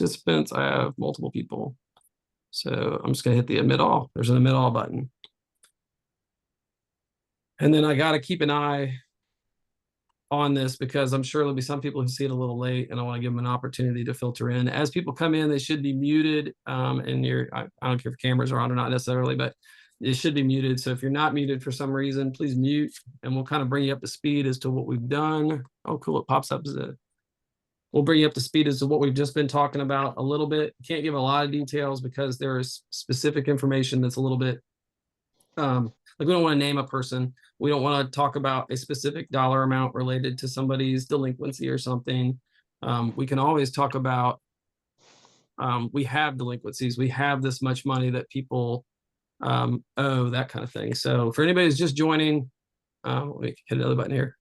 participants. I have multiple people. So I'm just going to hit the admit all. There's an admit all button. And then I got to keep an eye on this because I'm sure there'll be some people who see it a little late, and I want to give them an opportunity to filter in. As people come in, they should be muted. And I don't care if cameras are on or not necessarily, but it should be muted. So if you're not muted for some reason, please mute, and we'll kind of bring you up to speed as to what we've done. Oh, cool. It pops up as we'll bring you up to speed as to what we've just been talking about a little bit. Can't give a lot of details because there is specific information that's a little bit, like we don't want to name a person. We don't want to talk about a specific dollar amount related to somebody's delinquency or something. We can always talk about, we have delinquencies. We have this much money that people owe, that kind of thing. So for anybody who's just joining, let me hit another button here.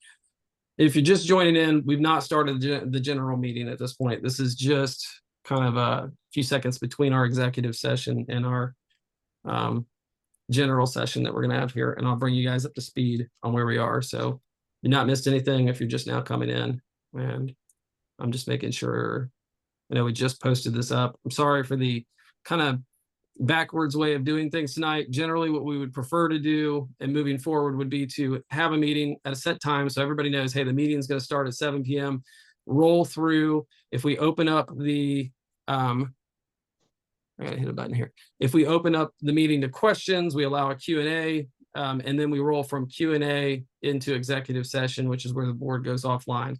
If you're just joining in, we've not started the general meeting at this point. This is just kind of a few seconds between our executive session and our general session that we're going to have here. And I'll bring you guys up to speed on where we are. So you've not missed anything if you're just now coming in. And I'm just making sure, I know we just posted this up. I'm sorry for the kind of backwards way of doing things tonight. Generally, what we would prefer to do and moving forward would be to have a meeting at a set time so everybody knows, hey, the meeting is going to start at 7 p.m. Roll through. If we open up the I gotta hit a button here. If we open up the meeting to questions, we allow a Q&A, and then we roll from Q&A into executive session, which is where the board goes offline.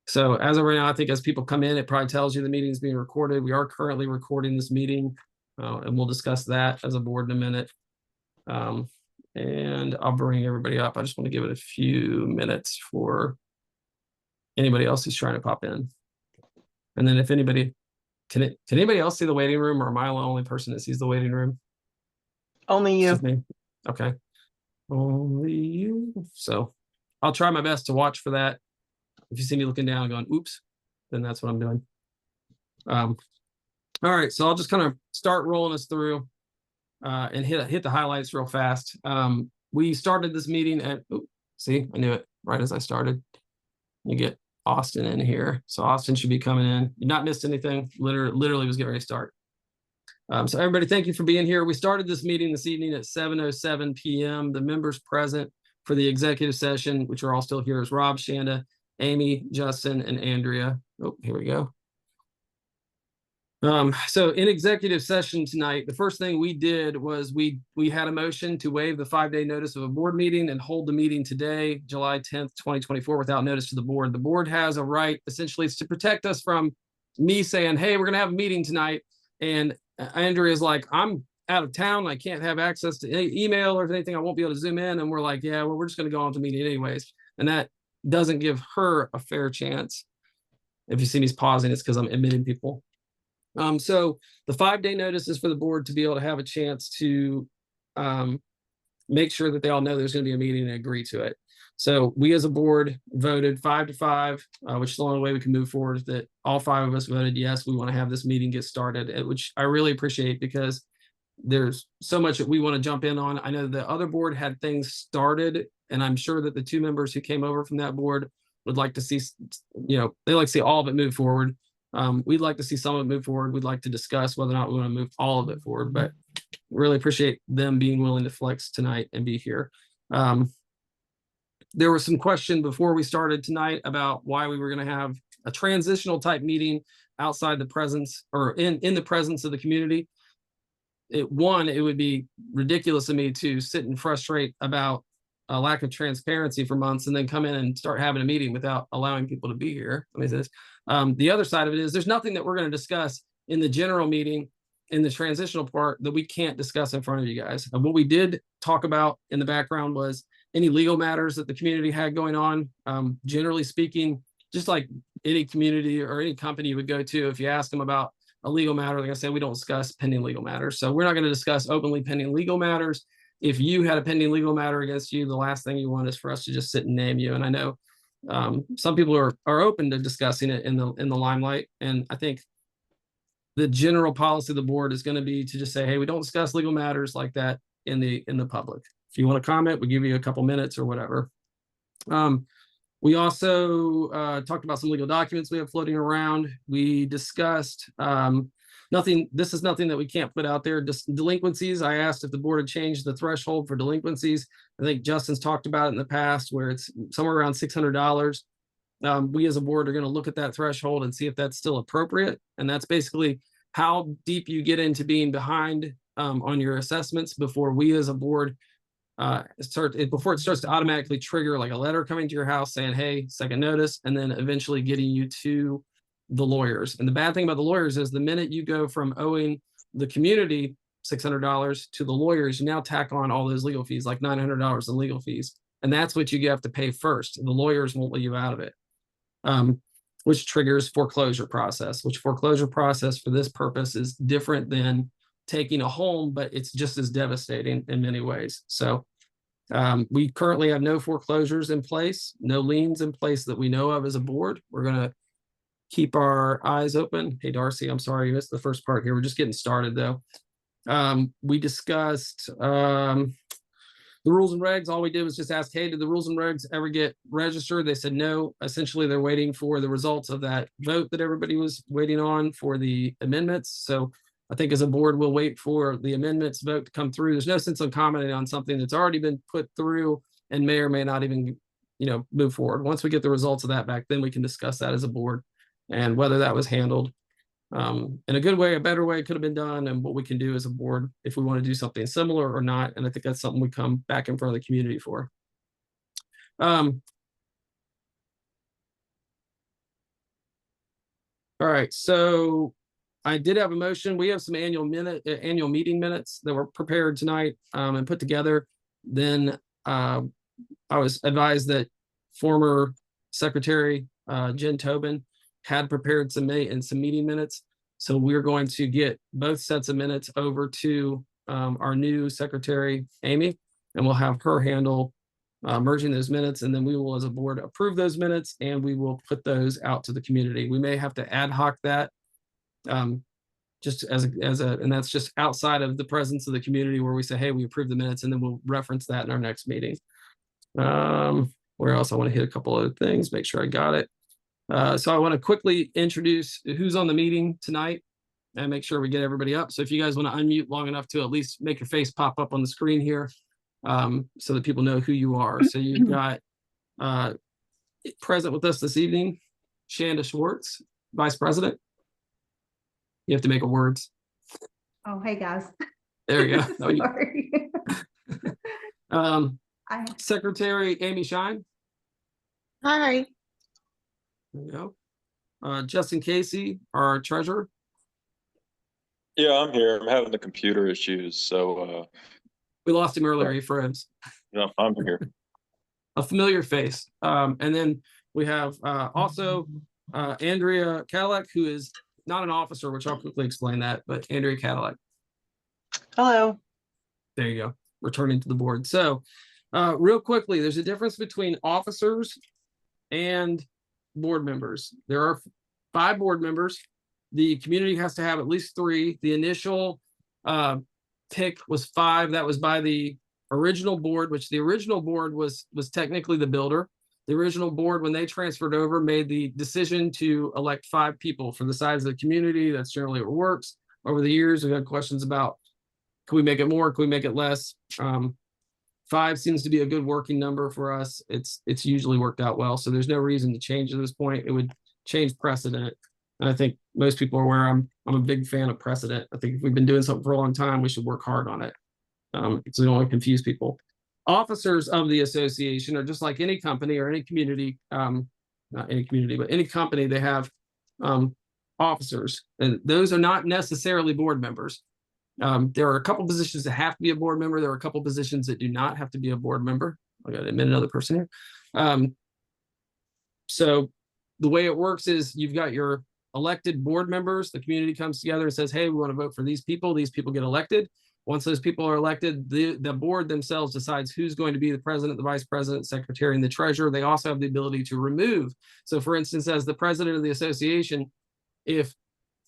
So as of right now, I think as people come in, it probably tells you the meeting is being recorded. We are currently recording this meeting, and we'll discuss that as a board in a minute. And I'll bring everybody up. I just want to give it a few minutes for anybody else who's trying to pop in. And then if anybody, can anybody else see the waiting room, or am I the only person that sees the waiting room? Only you. Okay. Only you. So I'll try my best to watch for that. If you see me looking down going, oops, then that's what I'm doing. All right, so I'll just kind of start rolling us through and hit the highlights real fast. We started this meeting at, see, I knew it right as I started. You get Austin in here. So Austin should be coming in. You not missed anything. Literally was getting ready to start. So everybody, thank you for being here. We started this meeting this evening at 7:07 p.m. The members present for the executive session, which are all still here, is Rob, Shanda, Amy, Justin, and Andrea. Oh, here we go. So in executive session tonight, the first thing we did was we had a motion to waive the 5-day notice of a board meeting and hold the meeting today, July 10th, 2024, without notice to the board. The board has a right, essentially, it's to protect us from me saying, hey, we're going to have a meeting tonight. And Andrea's like, I'm out of town. I can't have access to email or anything. I won't be able to zoom in. And we're like, yeah, well, we're just going to go on to the meeting anyways. And that doesn't give her a fair chance. If you see me pausing, it's because I'm admitting people. So the 5-day notice is for the board to be able to have a chance to make sure that they all know there's going to be a meeting and agree to it. So we as a board voted 5-5, which is the only way we can move forward, is that all 5 of us voted yes, we want to have this meeting get started, which I really appreciate because there's so much that we want to jump in on. I know the other board had things started, and I'm sure that the 2 members who came over from that board would like to see, they like to see all of it move forward. We'd like to see some of it move forward. We'd like to discuss whether or not we want to move all of it forward, but really appreciate them being willing to flex tonight and be here. There was some question before we started tonight about why we were going to have a transitional type meeting outside the presence or in the presence of the community. It would be ridiculous of me to sit and frustrate about a lack of transparency for months and then come in and start having a meeting without allowing people to be here. Let me say this. The other side of it is there's nothing that we're going to discuss in the general meeting in the transitional part that we can't discuss in front of you guys. And what we did talk about in the background was any legal matters that the community had going on. Generally speaking, just like any community or any company you would go to, if you ask them about a legal matter, like I said, we don't discuss pending legal matters. So we're not going to discuss openly pending legal matters. If you had a pending legal matter against you, the last thing you want is for us to just sit and name you. And I know some people are open to discussing it in the limelight. And I think the general policy of the board is going to be to just say, hey, we don't discuss legal matters like that in the public. If you want to comment, we'll give you a couple minutes or whatever. We also talked about some legal documents we have floating around. We discussed nothing. This is nothing that we can't put out there. Just delinquencies. I asked if the board had changed the threshold for delinquencies. I think Justin's talked about it in the past where it's somewhere around $600. We as a board are going to look at that threshold and see if that's still appropriate. And that's basically how deep you get into being behind on your assessments before we as a board before it starts to automatically trigger like a letter coming to your house saying, hey, second notice, and then eventually getting you to the lawyers. And the bad thing about the lawyers is the minute you go from owing the community $600 to the lawyers, you now tack on all those legal fees, like $900 in legal fees. And that's what you have to pay first. The lawyers won't let you out of it, which triggers foreclosure process, which foreclosure process for this purpose is different than taking a home, but it's just as devastating in many ways. So we currently have no foreclosures in place, no liens in place that we know of as a board. We're going to keep our eyes open. Hey, Darcy, I'm sorry you missed the first part here. We're just getting started though. We discussed the rules and regs. All we did was just ask, hey, did the rules and regs ever get registered? They said no. Essentially, they're waiting for the results of that vote that everybody was waiting on for the amendments. So I think as a board, we'll wait for the amendments vote to come through. There's no sense in commenting on something that's already been put through and may or may not even, move forward. Once we get the results of that back, then we can discuss that as a board and whether that was handled in a good way, a better way it could have been done, and what we can do as a board if we want to do something similar or not. And I think that's something we come back in front of the community for. All right, so I did have a motion. We have some annual meeting minutes that were prepared tonight and put together. Then I was advised that former Secretary Jen Tobin had prepared some meeting minutes. So we're going to get both sets of minutes over to our new secretary, Amy, and we'll have her handle merging those minutes, and then we will as a board approve those minutes and we will put those out to the community. We may have to ad hoc that just and that's just outside of the presence of the community where we say, hey, we approve the minutes, and then we'll reference that in our next meeting. Where else? I want to hit a couple other things, make sure I got it. So I want to quickly introduce who's on the meeting tonight and make sure we get everybody up. So if you guys want to unmute long enough to at least make your face pop up on the screen here, so that people know who you are. So you've got present with us this evening, Shanda Schwartz, Vice President. You have to make a words. Oh, hey guys. There you go. Sorry. Secretary Amy Shine. Hi. There you go. Justin Casey, our treasurer. Yeah, I'm here. I'm having the computer issues, so we lost him earlier. He froze. no, I'm here. A familiar face. And then we have also Andrea Cadillac, who is not an officer, which I'll quickly explain that, but Andrea Cadillac. Hello. There you go. Returning to the board. So real quickly, there's a difference between officers and board members. There are 5 board members. The community has to have at least 3. The initial pick was 5. That was by the original board, which the original board was technically the builder. The original board, when they transferred over, made the decision to elect 5 people for the size of the community. That's generally what works. Over the years, we've had questions about, can we make it more? Can we make it less? 5 seems to be a good working number for us. It's usually worked out well. So there's no reason to change at this point. It would change precedent. And I think most people are aware I'm a big fan of precedent. I think if we've been doing something for a long time, we should work hard on it. So we don't want to confuse people. Officers of the association are just like any company or any community, not any community, but any company, they have officers, and those are not necessarily board members. There are a couple positions that have to be a board member. There are a couple positions that do not have to be a board member. I got to admit another person here. So the way it works is you've got your elected board members. The community comes together and says, hey, we want to vote for these people. These people get elected. Once those people are elected, the board themselves decides who's going to be the president, the vice president, secretary, and the treasurer. They also have the ability to remove. So for instance, as the president of the association, if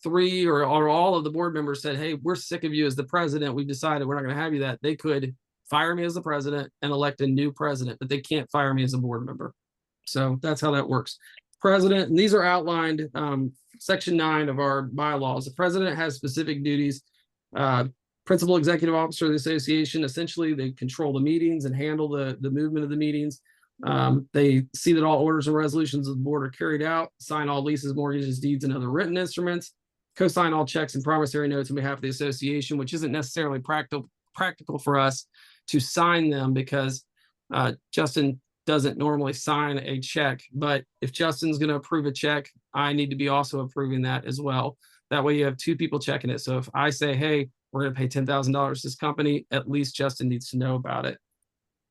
3 or all of the board members said, hey, we're sick of you as the president, we've decided we're not going to have you, that they could fire me as the president and elect a new president, but they can't fire me as a board member. So that's how that works. President, and these are outlined, section 9 of our bylaws. The president has specific duties. Principal executive officer of the association, essentially they control the meetings and handle the movement of the meetings. They see that all orders and resolutions of the board are carried out, sign all leases, mortgages, deeds, and other written instruments, co-sign all checks and promissory notes on behalf of the association, which isn't necessarily practical for us to sign them because Justin doesn't normally sign a check. But if Justin's going to approve a check, I need to be also approving that as well. That way you have two people checking it. So if I say, hey, we're going to pay $10,000 to this company, at least Justin needs to know about it.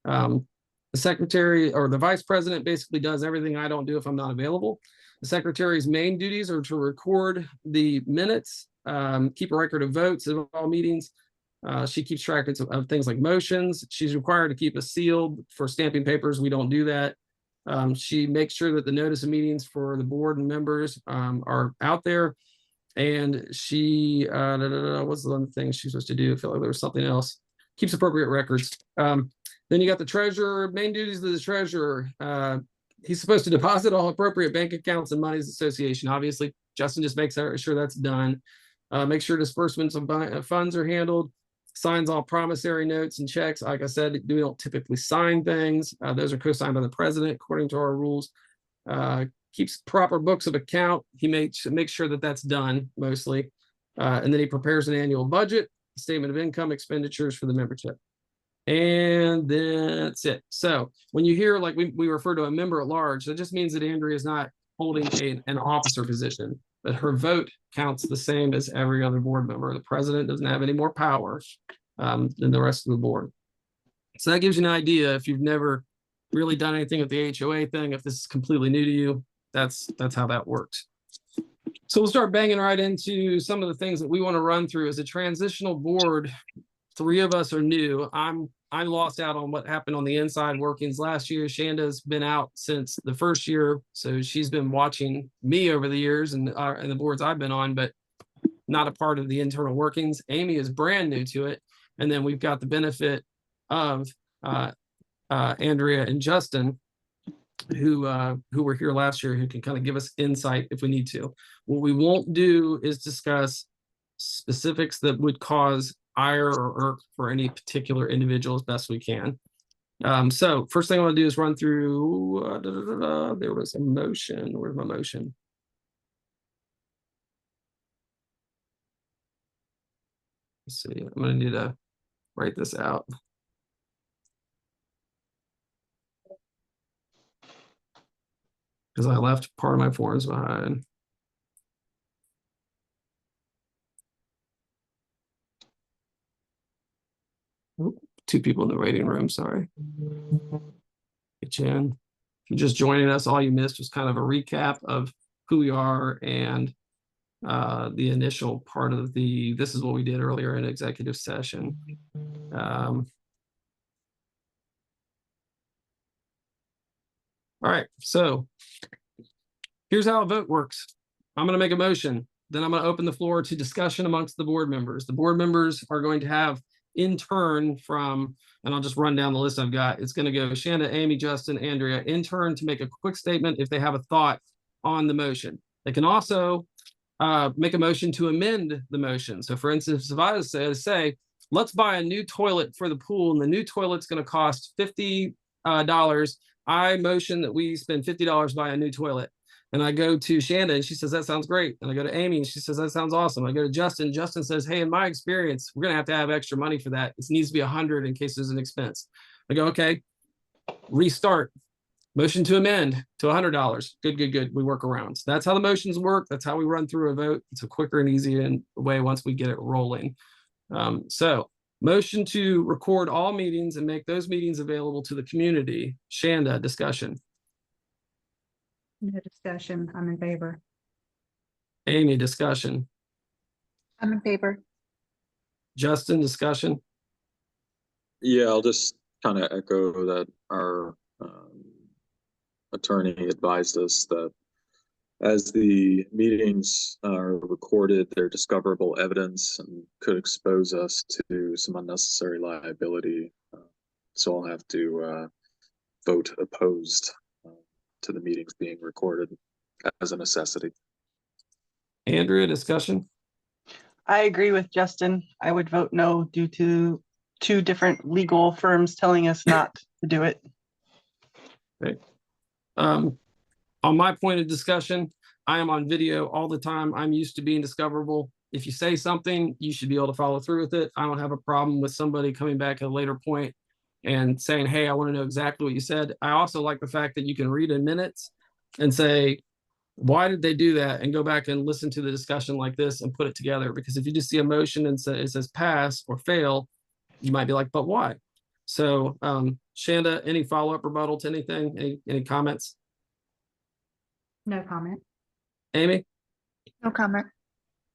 The secretary or the vice president basically does everything I don't do if I'm not available. The secretary's main duties are to record the minutes, keep a record of votes at all meetings. She keeps track of things like motions. She's required to keep a sealed for stamping papers. We don't do that. She makes sure that the notice of meetings for the board and members are out there. And she, what's the other thing she's supposed to do? I feel like there was something else. Keeps appropriate records. Then you got the treasurer, main duties of the treasurer. He's supposed to deposit all appropriate bank accounts and monies association. Obviously, Justin just makes sure that's done. Make sure disbursements of funds are handled. Signs all promissory notes and checks. Like I said, we don't typically sign things. Those are co-signed by the president according to our rules. Keeps proper books of account. He makes sure that that's done mostly. And then he prepares an annual budget, statement of income, expenditures for the membership. And that's it. So when you hear like we refer to a member at large, that just means that Andrea is not holding an officer position, but her vote counts the same as every other board member. The president doesn't have any more powers than the rest of the board. So that gives you an idea. If you've never really done anything with the HOA thing, if this is completely new to you, that's how that works. So we'll start banging right into some of the things that we want to run through. As a transitional board, 3 of us are new. I lost out on what happened on the inside workings last year. Shanda's been out since the first year, so she's been watching me over the years and the boards I've been on, but not a part of the internal workings. Amy is brand new to it, and then we've got the benefit of Andrea and Justin, who were here last year, who can kind of give us insight if we need to. What we won't do is discuss specifics that would cause ire or irk for any particular individual as best we can. So first thing I want to do is run through, there was a motion. Where's my motion? Let's see, I'm going to need to write this out. Because I left part of my forms behind. Oop, 2 people in the waiting room, sorry. Get you in. If you're just joining us, all you missed was kind of a recap of who we are and the initial part of this is what we did earlier in executive session. All right, so here's how a vote works. I'm going to make a motion. Then I'm going to open the floor to discussion amongst the board members. The board members are going to have in turn from, and I'll just run down the list I've got. It's going to go Shanda, Amy, Justin, Andrea, in turn to make a quick statement if they have a thought on the motion. They can also make a motion to amend the motion. So for instance, if I was to say, let's buy a new toilet for the pool and the new toilet's going to cost $50. I motion that we spend $50 buy a new toilet. And I go to Shanda and she says, that sounds great. And I go to Amy and she says, that sounds awesome. I go to Justin. Justin says, hey, in my experience, we're going to have extra money for that. It needs to be 100 in case there's an expense. I go, okay, restart. Motion to amend to $100. Good. We work around. So that's how the motions work. That's how we run through a vote. It's a quicker and easier way once we get it rolling. So motion to record all meetings and make those meetings available to the community. Shanda, discussion. No discussion. I'm in favor. Amy, discussion. I'm in favor. Justin, discussion. Yeah, I'll just kind of echo that our attorney advised us that as the meetings are recorded, they're discoverable evidence and could expose us to some unnecessary liability. So I'll have to vote opposed to the meetings being recorded as a necessity. Andrea, discussion? I agree with Justin. I would vote no due to two different legal firms telling us not to do it. On my point of discussion, I am on video all the time. I'm used to being discoverable. If you say something, you should be able to follow through with it. I don't have a problem with somebody coming back at a later point and saying, hey, I want to know exactly what you said. I also like the fact that you can read in minutes and say, why did they do that? And go back and listen to the discussion like this and put it together. Because if you just see a motion and it says pass or fail, you might be like, but why? So Shanda, any follow-up rebuttal to anything? Any comments? No comment. Amy? No comment.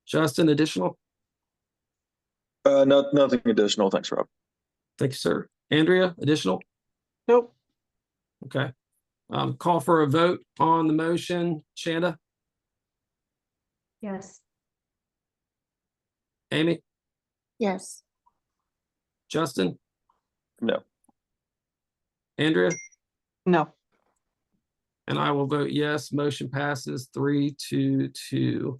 Justin, additional? Nothing additional. Thanks, Rob. Thank you, sir. Andrea, additional? Nope. Okay. Call for a vote on the motion. Shanda, Yes. Amy, Yes. Justin, No. Andrea, No. and I will vote yes. Motion passes 3-2.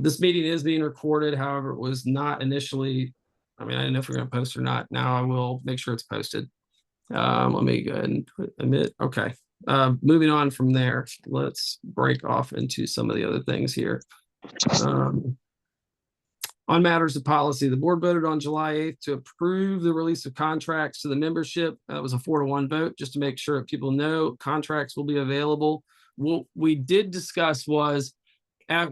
This meeting is being recorded. However, it was not initially, I mean, I didn't know if we're going to post or not. Now I will make sure it's posted. Let me go ahead and put admit. Okay. Moving on from there, let's break off into some of the other things here. On matters of policy, the board voted on July 8th to approve the release of contracts to the membership. That was a 4-1 vote, just to make sure that people know contracts will be available. What we did discuss was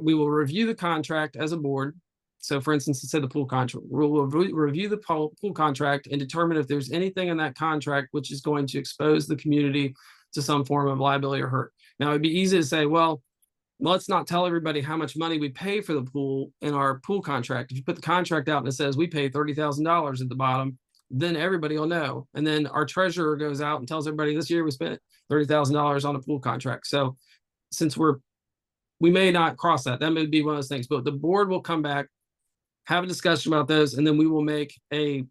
we will review the contract as a board. So for instance, let's say the pool contract, we'll review the pool contract and determine if there's anything in that contract which is going to expose the community to some form of liability or hurt. Now, it'd be easy to say, well, let's not tell everybody how much money we pay for the pool in our pool contract. If you put the contract out and it says we pay $30,000 at the bottom, then everybody will know. And then our treasurer goes out and tells everybody this year we spent $30,000 on a pool contract. So since we may not cross that, that may be one of those things, but the board will come back, have a discussion about those, and then we will make a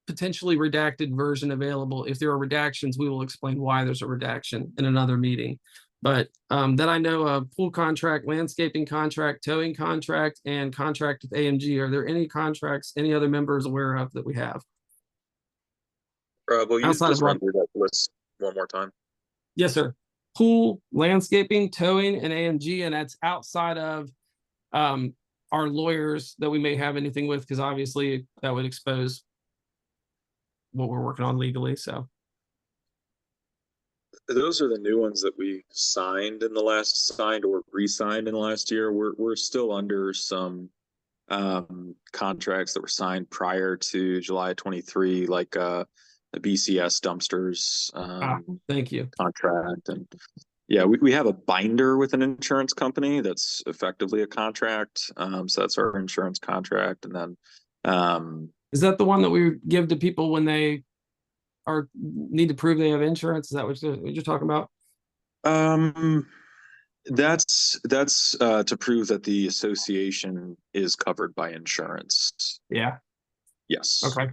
potentially redacted version available. If there are redactions, we will explain why there's a redaction in another meeting. But that I know a pool contract, landscaping contract, towing contract, and contract with AMG. Are there any contracts any other members aware of that we have? Rob, will you Outside just of run through that list one more time? Yes, sir. Pool, landscaping, towing, and AMG, and that's outside of our lawyers that we may have anything with, because obviously that would expose what we're working on legally. So those are the new ones that we signed or re-signed in the last year. We're still under some contracts that were signed prior to July 23, like the BCS dumpsters thank you. contract. And yeah, we have a binder with an insurance company that's effectively a contract. So that's our insurance contract. And then is that the one that we give to people when they need to prove they have insurance? Is that what you're talking about? That's to prove that the association is covered by insurance. Yeah. Yes. Okay.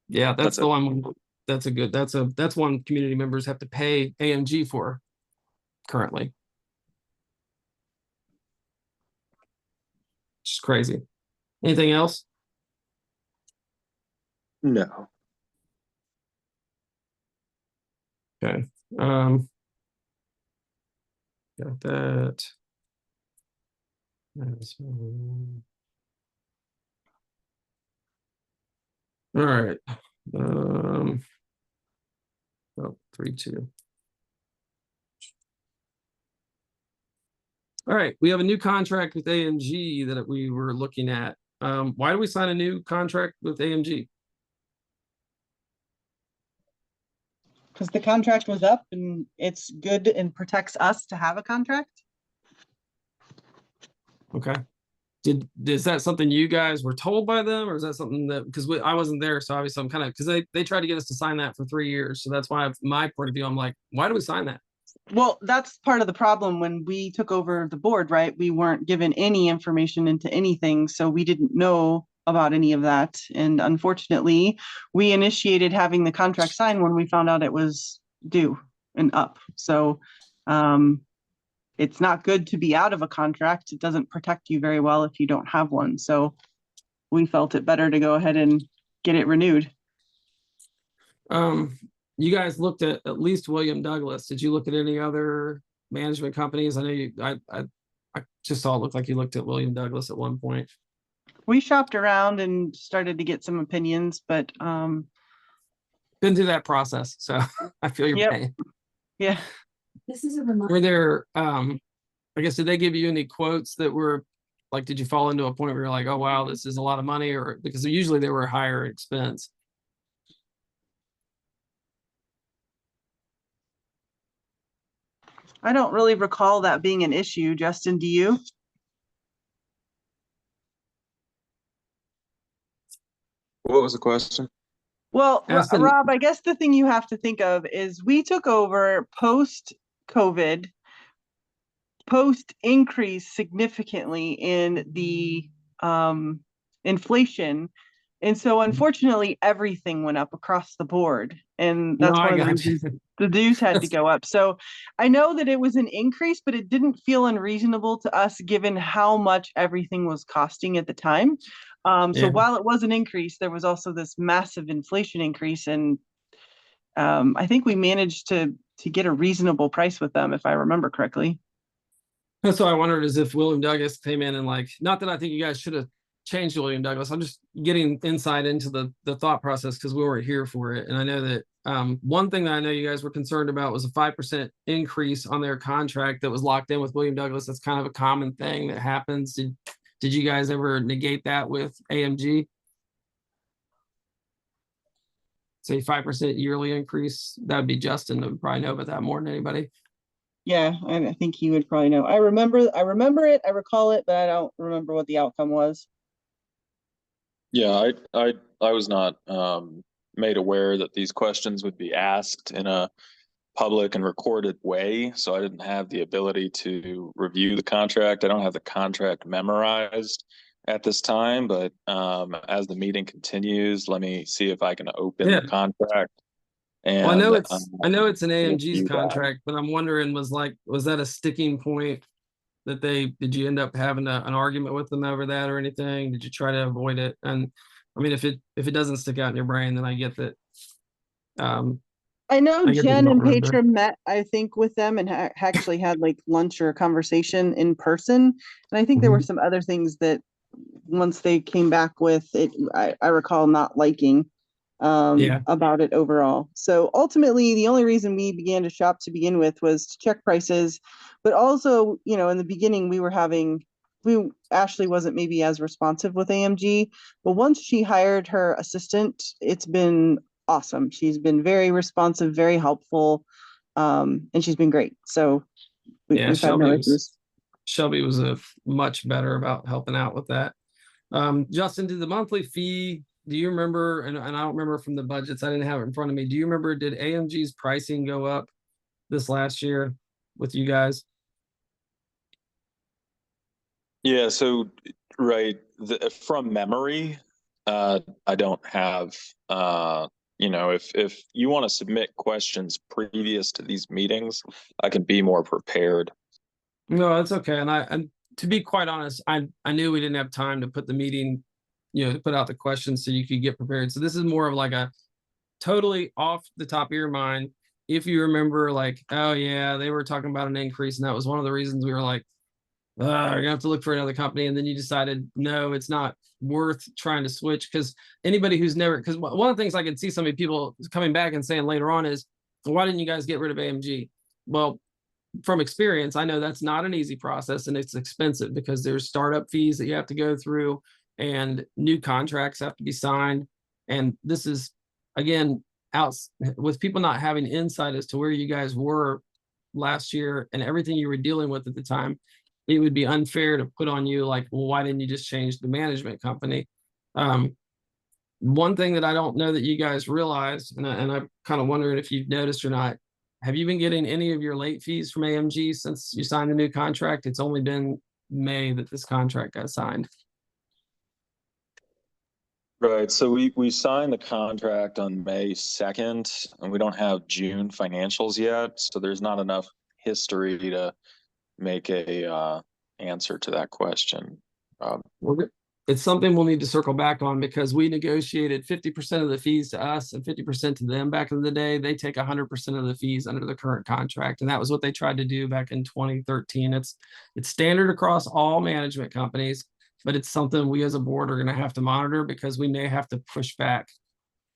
Yeah, that's the one. That's one community members have to pay AMG for currently. It's crazy. Anything else? No. Okay. Got that. All right. 3-2. All right, we have a new contract with AMG that we were looking at. Why do we sign a new contract with AMG? Because the contract was up and it's good and protects us to have a contract. Okay. Is that something you guys were told by them, or is that something that, because I wasn't there, so obviously I'm kind of, because they tried to get us to sign that for 3 years. So that's why my point of view, I'm like, why do we sign that? Well, that's part of the problem. When we took over the board, right, we weren't given any information into anything, so we didn't know about any of that. And unfortunately, we initiated having the contract signed when we found out it was due. and up. So it's not good to be out of a contract. It doesn't protect you very well if you don't have one. So we felt it better to go ahead and get it renewed. You guys looked at least William Douglas. Did you look at any other management companies? I know you, I just saw it looked like you looked at William Douglas at one point. We shopped around and started to get some opinions, but Been through that process, so I feel your Yep. pain. yeah. This is a reminder. Were there, I guess, did they give you any quotes that were like, did you fall into a point where you're like, oh, wow, this is a lot of money? Or because usually they were higher expense. I don't really recall that being an issue. Justin, do you? What was the question? Well, Justin- Rob, I guess the thing you have to think of is we took over post-COVID, post increase significantly in the inflation. And so unfortunately, everything went up across the board. And that's No, I one of the got you. reasons the dues had to go up. So I know that it was an increase, but it didn't feel unreasonable to us given how much everything was costing at the time. So Yeah. while it was an increase, there was also this massive inflation increase. And I think we managed to get a reasonable price with them, if I remember correctly. That's what I wondered, is if William Douglas came in and like, not that I think you guys should have changed William Douglas. I'm just getting insight into the thought process because we weren't here for it. And I know that one thing that I know you guys were concerned about was a 5% increase on their contract that was locked in with William Douglas. That's kind of a common thing that happens. Did you guys ever negate that with AMG? Say 5% yearly increase? That would be Justin that would probably know about that more than anybody. Yeah, I think he would probably know. I remember it, I recall it, but I don't remember what the outcome was. Yeah, I was not made aware that these questions would be asked in a public and recorded way, so I didn't have the ability to review the contract. I don't have the contract memorized at this time, but as the meeting continues, let me see if I can open Yeah. the contract. And Well, I know it's an AMG's review that. contract, but I'm wondering, was that a sticking point that did you end up having an argument with them over that or anything? Did you try to avoid it? And I mean, if it doesn't stick out in your brain, then I get that. I know I get that you Jen don't and remember. Petra met, I think, with them and actually had like lunch or a conversation in person. And I think there were some other things that once they came back with it, I recall not liking Yeah. about it overall. So ultimately, the only reason we began to shop to begin with was to check prices, but also, you know, in the beginning Ashley wasn't maybe as responsive with AMG, but once she hired her assistant, it's been awesome. She's been very responsive, very helpful, and she's been great. So we've had no issues. Shelby was much better about helping out with that. Justin, did the monthly fee, do you remember, and I don't remember from the budgets, I didn't have it in front of me. Do you remember, did AMG's pricing go up this last year with you guys? Yeah, so right, from memory, I don't have if you want to submit questions previous to these meetings, I can be more prepared. No, that's okay. And to be quite honest, I knew we didn't have time to put the meeting, to put out the questions so you could get prepared. So this is more of like a totally off the top of your mind. If you remember, like, oh yeah, they were talking about an increase, and that was one of the reasons we were like, you're gonna have to look for another company. And then you decided, no, it's not worth trying to switch, because anybody who's never, because one of the things I can see so many people coming back and saying later on is, why didn't you guys get rid of AMG? Well, from experience, I know that's not an easy process, and it's expensive because there's startup fees that you have to go through and new contracts have to be signed. And this is, again, out with people not having insight as to where you guys were last year and everything you were dealing with at the time. It would be unfair to put on you like, well, why didn't you just change the management company? One thing that I don't know that you guys realize, and I'm kind of wondering if you've noticed or not, have you been getting any of your late fees from AMG since you signed the new contract? It's only been May that this contract got signed. Right, so we signed the contract on May 2nd, and we don't have June financials yet, so there's not enough history to make a answer to that question. It's something we'll need to circle back on because we negotiated 50% of the fees to us and 50% to them back in the day. They take 100% of the fees under the current contract, and that was what they tried to do back in 2013. It's standard across all management companies, but it's something we as a board are going to have to monitor because we may have to push back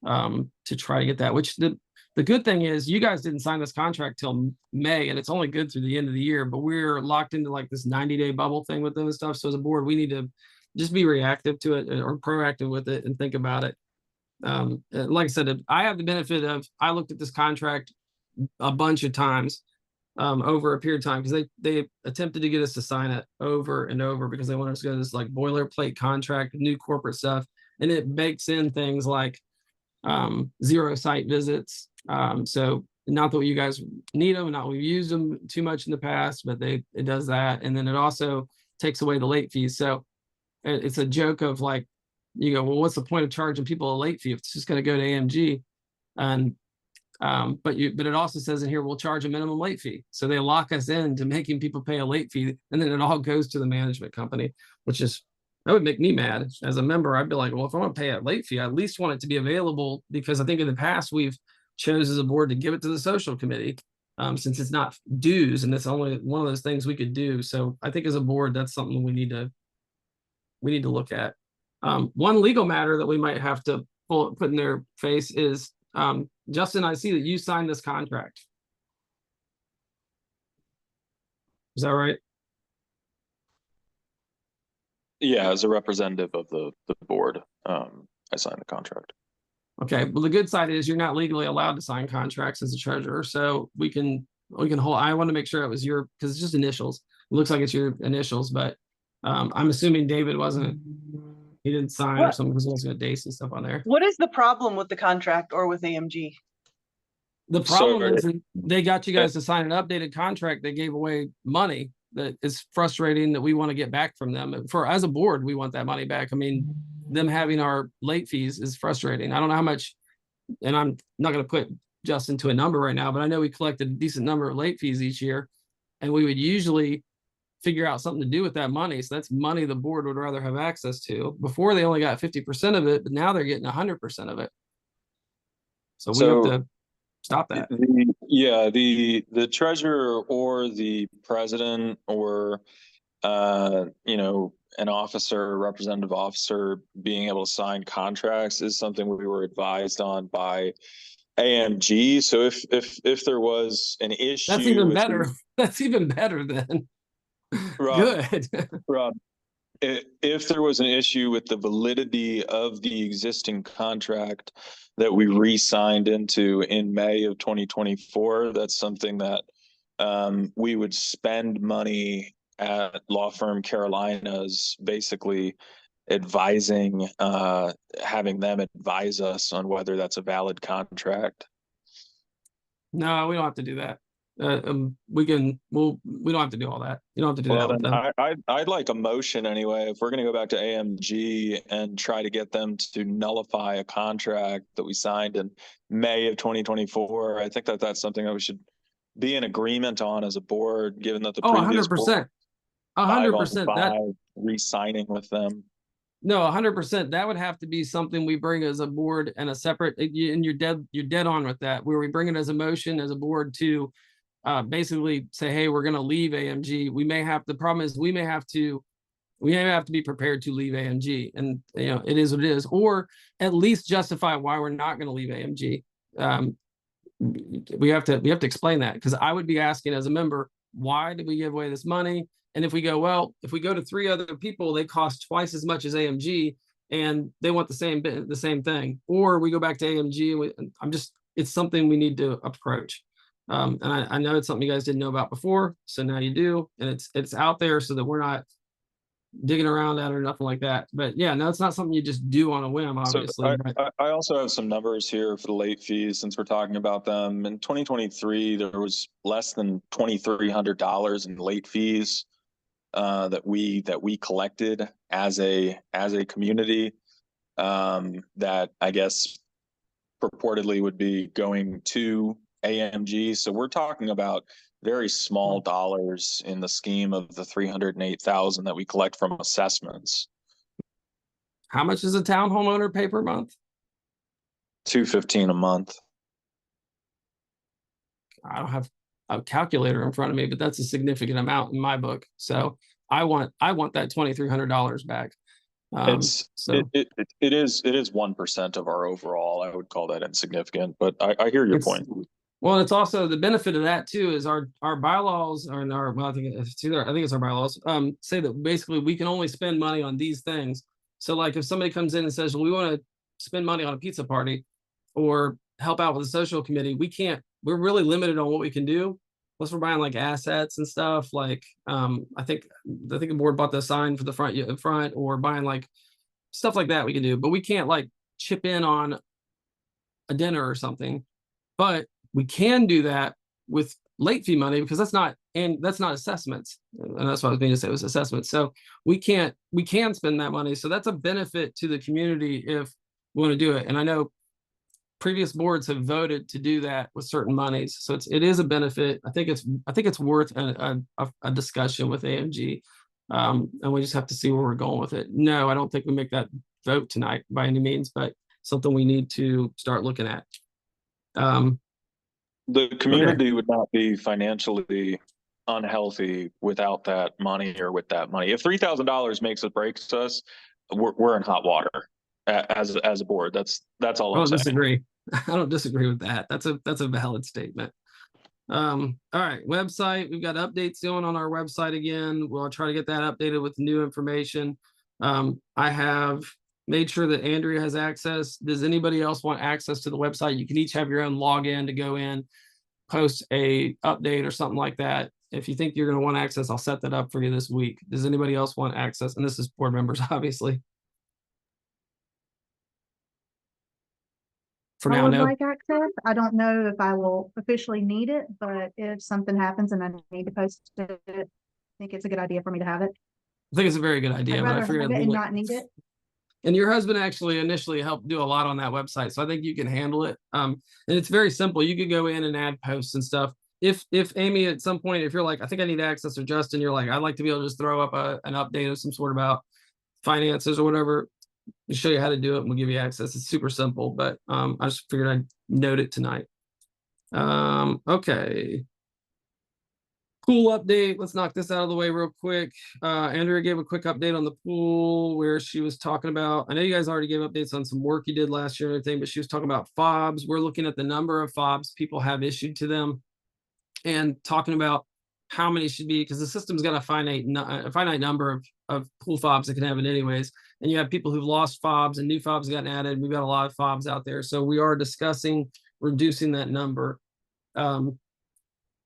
to try to get that. Which the good thing is you guys didn't sign this contract till May, and it's only good through the end of the year. But we're locked into like this 90-day bubble thing with them and stuff. So as a board, we need to just be reactive to it or proactive with it and think about it. Like I said, I have the benefit of I looked at this contract a bunch of times over a period of time because they attempted to get us to sign it over and over because they wanted us to go to this like boilerplate contract, new corporate stuff, and it bakes in things like 0 site visits. So not that you guys need them, not we've used them too much in the past, but it does that, and then it also takes away the late fees. So it's a joke of like, you go, well, what's the point of charging people a late fee if it's just going to go to AMG? And but it also says in here we'll charge a minimum late fee. So they lock us into making people pay a late fee, and then it all goes to the management company, which is that would make me mad as a member. I'd be like, well, if I want to pay a late fee, I at least want it to be available because I think in the past we've chose as a board to give it to the social committee since it's not dues and it's only one of those things we could do. So I think as a board, that's something we need to look at. One legal matter that we might have to put in their face is, Justin, I see that you signed this contract. Is that right? Yeah, as a representative of the board, I signed the contract. Okay, well, the good side is you're not legally allowed to sign contracts as a treasurer, so we can hold. I want to make sure it was your because it's just initials. It looks like it's your initials, but I'm assuming David wasn't. He didn't sign or something because he wasn't going to and stuff on there. What is the problem with the contract or with AMG? The problem is that they got you guys to sign an updated contract. They gave away money that is frustrating that we want to get back from them. For as a board, we want that money back. I mean, them having our late fees is frustrating. I don't know how much, and I'm not going to put Justin to a number right now, but I know we collected a decent number of late fees each year, and we would usually figure out something to do with that money. So that's money the board would rather have access to. Before they only got 50% of it, but now they're getting 100% of it. So we have to stop that. The treasurer or the president or an officer, representative officer being able to sign contracts is something we were advised on by AMG. So if there was an issue, that's even better. That's even better then. Rob, Good. Rob, if there was an issue with the validity of the existing contract that we re-signed into in May of 2024, that's something that we would spend money at law firm Carolina's basically advising, having them advise us on whether that's a valid contract. No, we don't have to do that. We don't have to do all that. You don't have to do that with them. I'd like a motion anyway. If we're going to go back to AMG and try to get them to nullify a contract that we signed in May of 2024, I think that's something that we should be in agreement on as a board, given that the previous 100%. 100%. That re-signing with them. No, 100%. That would have to be something we bring as a board and a separate. And you're dead on with that. Where we bring it as a motion as a board to basically say, hey, we're going to leave AMG. We may have. The problem is we may have to be prepared to leave AMG, and it is what it is, or at least justify why we're not going to leave AMG. We have to explain that because I would be asking as a member, why did we give away this money? And if we go to 3 other people, they cost twice as much as AMG, and they want the same thing. Or we go back to AMG, and it's something we need to approach. And I know it's something you guys didn't know about before, so now you do, and it's out there so that we're not digging around at it or nothing like that. But yeah, no, it's not something you just do on a whim, obviously. So I also have some numbers here for the late fees since we're talking about them. In 2023, there was less than $2,300 in late fees that we collected as a community. that I guess purportedly would be going to AMG. So we're talking about very small dollars in the scheme of the 308,000 that we collect from assessments. How much does a town homeowner pay per month? $215 a month. I don't have a calculator in front of me, but that's a significant amount in my book. So I want that $2,300 back. It is 1% of our overall. I would call that insignificant, but I hear your point. Well, it's also the benefit of that too is our bylaws or well, I think it's our bylaws say that basically we can only spend money on these things. So like if somebody comes in and says, well, we want to spend money on a pizza party or help out with the social committee, we're really limited on what we can do. Unless we're buying like assets and stuff. Like I think the board bought the sign for the front or buying like stuff like that we can do, but we can't like chip in on a dinner or something. But we can do that with late fee money because that's not assessments. And that's what I was meaning to say, it was assessments. So we can spend that money. So that's a benefit to the community if we want to do it. And I know previous boards have voted to do that with certain monies. So it is a benefit. I think it's worth a discussion with AMG. And we just have to see where we're going with it. No, I don't think we make that vote tonight by any means, but something we need to start looking at. The community would not be financially unhealthy without that money or with that money. If $3,000 makes or breaks us, we're in hot water as a board. That's all I'm saying. Disagree. I don't disagree with that. That's a valid statement. All right, website. We've got updates going on our website again. We'll try to get that updated with new information. I have made sure that Andrea has access. Does anybody else want access to the website? You can each have your own login to go in, post a update or something like that. If you think you're going to want access, I'll set that up for you this week. Does anybody else want access? And this is board members, obviously. For now, I would no. like access. I don't know if I will officially need it, but if something happens and I need to post it, I think it's a good idea for me to have it. I think it's a very good idea. I'd But I rather figured have it and not need it. And your husband actually initially helped do a lot on that website, so I think you can handle it. And it's very simple. You could go in and add posts and stuff. If Amy, at some point, if you're like, I think I need access, or Justin, you're like, I'd like to be able to just throw up an update of some sort about finances or whatever, we'll show you how to do it and we'll give you access. It's super simple, but I just figured I'd note it tonight. Okay. Pool update. Let's knock this out of the way real quick. Andrea gave a quick update on the pool where she was talking about, I know you guys already gave updates on some work you did last year and everything, but she was talking about fobs. We're looking at the number of fobs people have issued to them and talking about how many should be, because the system's got a finite number of pool fobs it can have it anyways. And you have people who've lost fobs and new fobs gotten added. We've got a lot of fobs out there. So we are discussing reducing that number.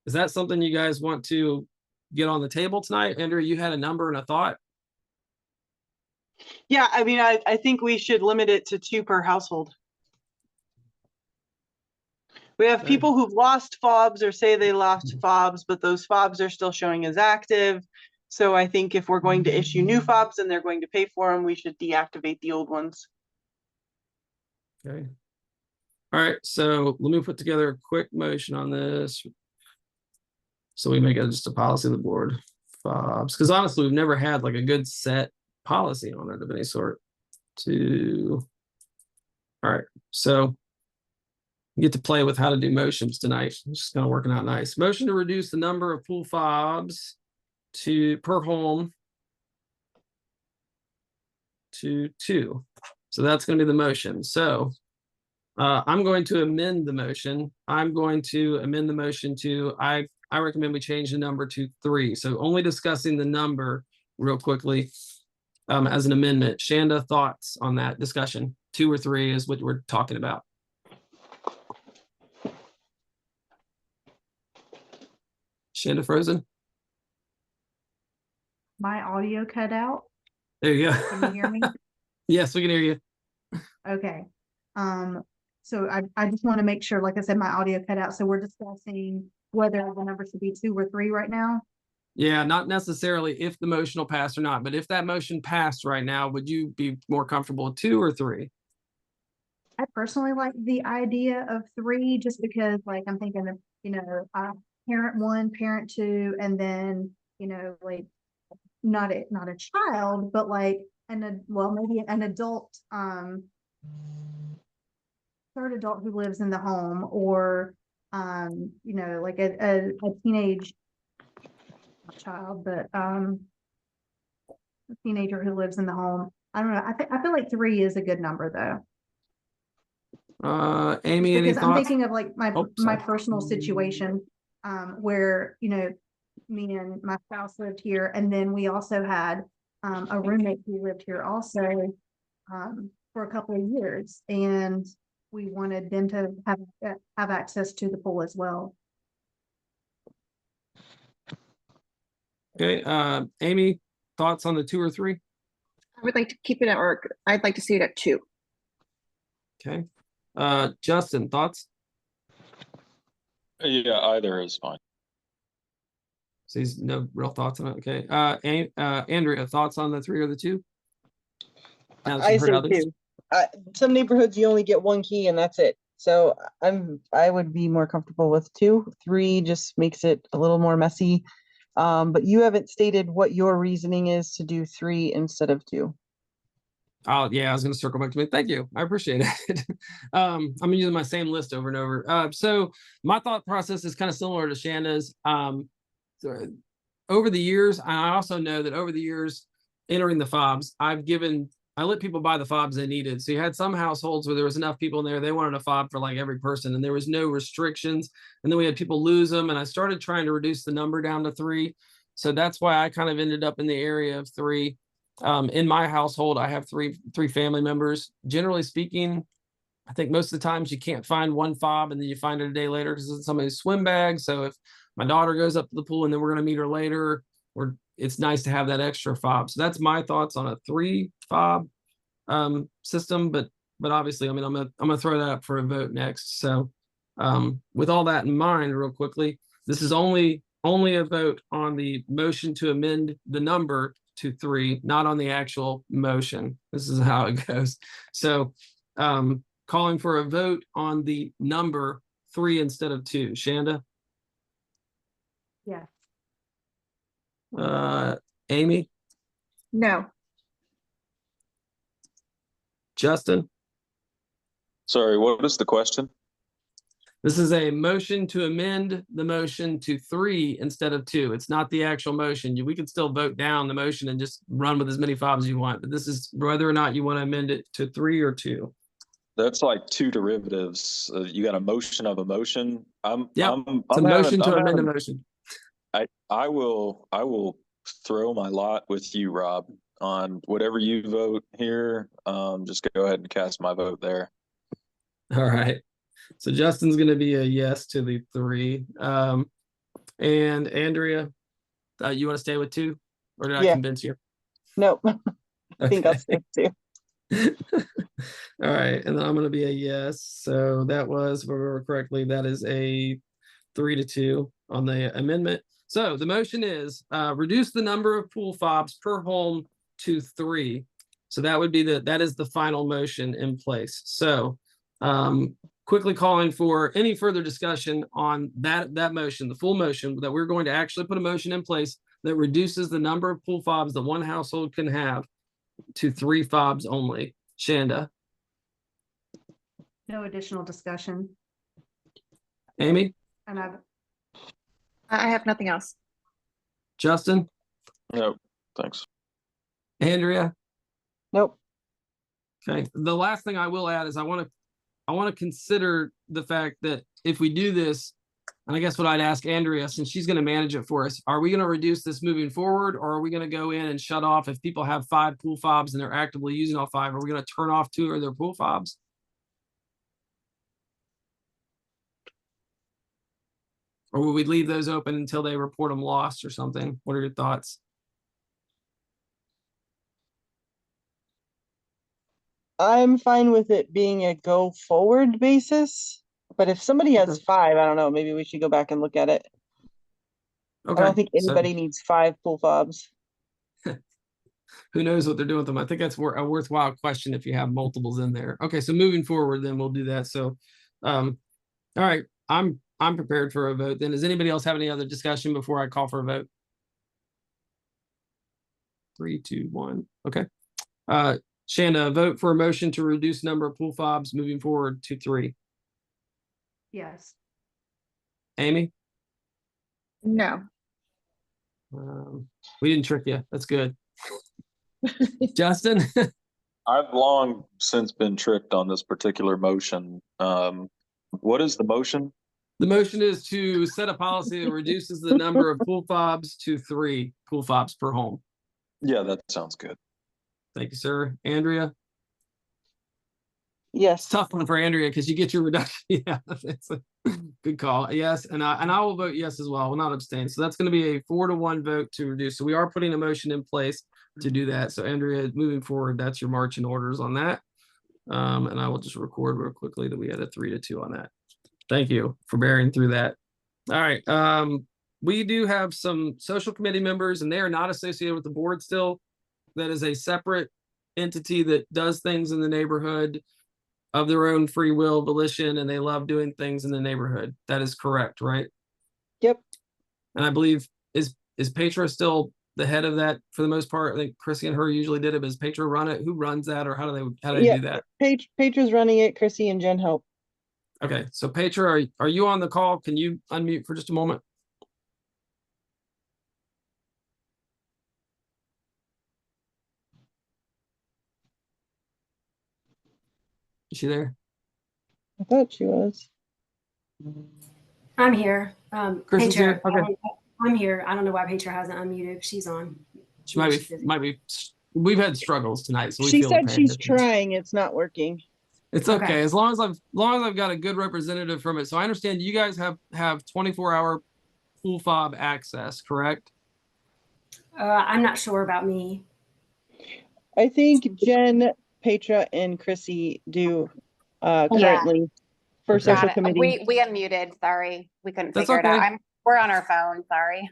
Is that something you guys want to get on the table tonight? Andrea, you had a number and a thought? Yeah, I mean, I think we should limit it to 2 per household. We have people who've lost fobs or say they lost fobs, but those fobs are still showing as active. So I think if we're going to issue new fobs and they're going to pay for them, we should deactivate the old ones. Okay. All right, so let me put together a quick motion on this. So we make it just a policy of the board. Fobs, because honestly, we've never had like a good set policy on it of any sort. All right, so you get to play with how to do motions tonight. It's just kind of working out nice. Motion to reduce the number of pool fobs per home to 2. So that's going to be the motion. So I'm going to amend the motion. I'm going to amend the motion to, I recommend we change the number to 3. So only discussing the number real quickly as an amendment. Shanda, thoughts on that discussion? 2 or 3 is what we're talking about. Shanda frozen? My audio cut out. There you go. Can you hear me? Yes, we can hear you. Okay. So I just want to make sure, like I said, my audio cut out. So we're discussing whether the number should be 2 or 3 right now. Yeah, not necessarily if the motion will pass or not, but if that motion passed right now, would you be more comfortable with 2 or 3? I personally like the idea of 3, just because like I'm thinking of, parent 1, parent 2, and then, like not a child, but like maybe an adult, third adult who lives in the home, or like a teenage, not child, but a teenager who lives in the home. I don't know. I feel like 3 is a good number though. Amy, any Because I'm thoughts? thinking of like my Oh, my sorry. personal situation, where me and my spouse lived here, and then we also had a roommate who lived here also for a couple of years, and we wanted them to have access to the pool as well. Okay, Amy, thoughts on the 2 or 3? I would like to keep it at, or I'd like to see it at 2. Okay. Justin, thoughts? Yeah, either is fine. So he's no real thoughts on it. Okay. Andrea, thoughts on the 3 or the 2? Now that I you've heard say others. 2. Some neighborhoods you only get 1 key and that's it. So I would be more comfortable with 2. 3 just makes it a little more messy. But you haven't stated what your reasoning is to do 3 instead of 2. Oh yeah, I was going to circle back to me. Thank you. I appreciate it. I'm using my same list over and over. So my thought process is kind of similar to Shanda's. So over the years, I also know that over the years, entering the fobs, I let people buy the fobs they needed. So you had some households where there was enough people in there, they wanted a fob for like every person, and there was no restrictions. And then we had people lose them, and I started trying to reduce the number down to 3. So that's why I kind of ended up in the area of 3. In my household, I have three family members. Generally speaking, I think most of the times you can't find one fob and then you find it a day later because it's somebody's swim bag. So if my daughter goes up to the pool and then we're going to meet her later, or it's nice to have that extra fob. So that's my thoughts on a 3 fob system. But obviously, I mean, I'm gonna throw that up for a vote next. So with all that in mind, real quickly, this is only a vote on the motion to amend the number to 3, not on the actual motion. This is how it goes. So calling for a vote on the number 3 instead of 2. Shanda? Yeah. Amy? No. Justin? Sorry, what is the question? This is a motion to amend the motion to 3 instead of 2. It's not the actual motion. We can still vote down the motion and just run with as many fobs as you want, but this is whether or not you want to amend it to 3 or 2. That's like 2 derivatives. You got a motion of a motion. Yep. It's a motion to amend a motion. I will throw my lot with you, Rob, on whatever you vote here. Just go ahead and cast my vote there. All right. So Justin's going to be a yes to the 3. And Andrea, you want to stay with 2, or did I Yeah. convince you? No, I think I'll stick to. All right, and then I'm going to be a yes. So that was, if I remember correctly, that is a 3-2 on the amendment. So the motion is reduce the number of pool fobs per home to 3. So that would be that is the final motion in place. So quickly calling for any further discussion on that motion, the full motion, that we're going to actually put a motion in place that reduces the number of pool fobs that one household can have to 3 fobs only. Shanda? No additional discussion. Amy? And I have nothing else. Justin? No, thanks. Andrea? Nope. Okay. The last thing I will add is I want to consider the fact that if we do this, and I guess what I'd ask Andrea, since she's going to manage it for us, are we going to reduce this moving forward, or are we going to go in and shut off if people have 5 pool fobs and they're actively using all 5? Are we going to turn off 2 of their pool fobs? Or will we leave those open until they report them lost or something? What are your thoughts? I'm fine with it being a go forward basis, but if somebody has Okay. 5, I don't know, maybe we should go back and look at it. I Okay, don't think so anybody needs 5 pool fobs. who knows what they're doing with them? I think that's a worthwhile question if you have multiples in there. Okay, so moving forward, then we'll do that. So, all right, I'm prepared for a vote. Then does anybody else have any other discussion before I call for a vote? 3, 2, 1. Okay. Shanda, vote for a motion to reduce number of pool fobs moving forward to 3. Yes. Amy? No. We didn't trick you. That's good. Justin? I've long since been tricked on this particular motion. What is the motion? The motion is to set a policy that reduces the number of pool fobs to 3 pool fobs per home. Yeah, that sounds good. Thank you, sir. Andrea? Yes. Tough one for Andrea because you get your reduction. Yeah, it's a good call. Yes, and I will vote yes as well. Will not abstain. So that's going to be a 4-to-1 vote to reduce. So we are putting a motion in place to do that. So Andrea, moving forward, that's your marching orders on that. And I will just record real quickly that we had a 3-to-2 on that. Thank you for bearing through that. All right. We do have some social committee members, and they are not associated with the board still. That is a separate entity that does things in the neighborhood of their own free will, volition, and they love doing things in the neighborhood. That is correct, right? Yep. And I believe is Petra still the head of that for the most part? I think Chrissy and her usually did it, but does Petra run it? Who runs that, or how do they Yeah. do that? Petra's running it. Chrissy and Jen help. Okay, so Petra, are you on the call? Can you unmute for just a moment? Is she there? I thought she was. I'm here. Chrissy's here? Petra, Okay. I'm here. I don't know why Petra hasn't unmuted. She's on. She might be. We've had struggles tonight, so we She feel the said pain. she's trying. It's not working. It's Okay. okay, as long as I've got a good representative from it. So I understand you guys have 24-hour pool fob access, correct? I'm not sure about me. I think Jen, Petra, and Chrissy do currently for Okay. social Got it. committee. We unmuted, sorry. We couldn't That's figure it out. okay. We're on our phone, sorry.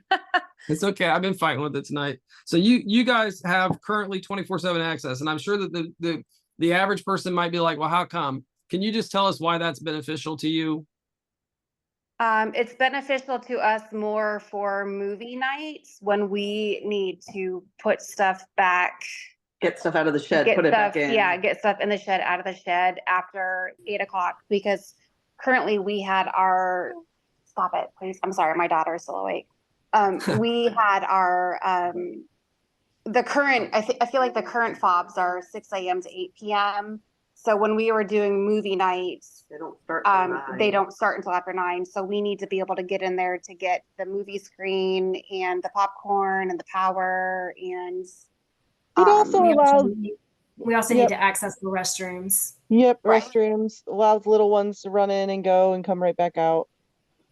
It's okay. I've been fighting with it tonight. So you guys have currently 24/7 access, and I'm sure that the average person might be like, well, how come? Can you just tell us why that's beneficial to you? It's beneficial to us more for movie nights when we need to put stuff back. Get stuff out of the shed, Get put it stuff, back in. yeah, get stuff in the shed, out of the shed after 8 o'clock, because currently we had our, stop it, please. I'm sorry, my daughter is still awake. We had our, the current, I feel like the current fobs are 6 a.m. to 8 p.m. So when we were doing movie nights, They don't start till 9. they don't start until after 9. So we need to be able to get in there to get the movie screen and the popcorn and the power and It also We also allows, need- we also Yep. need to access the restrooms. Right. restrooms, allows little ones to run in and go and come right back out.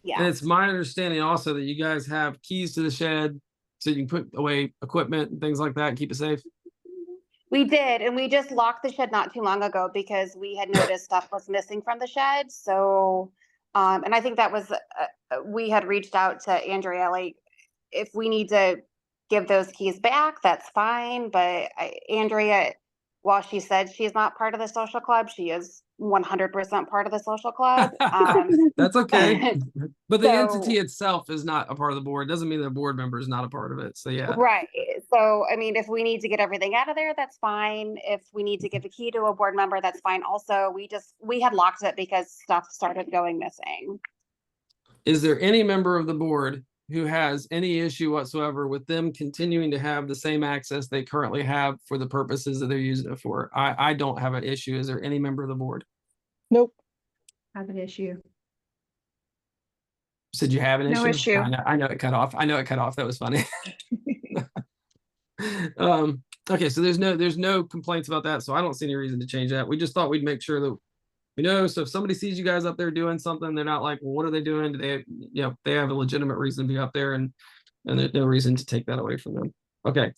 yeah. And it's my understanding also that you guys have keys to the shed, so you can put away equipment and things like that and keep it safe. We did, and we just locked the shed not too long ago because we had noticed stuff was missing from the shed. So, and I think that was, we had reached out to Andrea, like, if we need to give those keys back, that's fine. But Andrea, while she said she's not part of the social club, she is 100% part of the social club. That's okay. But the So- entity itself is not a part of the board. Doesn't mean the board member is not a part of it. So yeah. Right. So, I mean, if we need to get everything out of there, that's fine. If we need to give a key to a board member, that's fine. Also, we had locked it because stuff started going missing. Is there any member of the board who has any issue whatsoever with them continuing to have the same access they currently have for the purposes that they're using it for? I don't have an issue. Is there any member of the board? Nope. Have an issue. Said you have an No issue? issue. I know it cut off. I know it cut off. That was funny. Okay, so there's no complaints about that. So I don't see any reason to change that. We just thought we'd make sure that we know. So if somebody sees you guys up there doing something, they're not like, well, what are they doing? Do they, they have a legitimate reason to be up there, and there's no reason to take that away from them. Okay,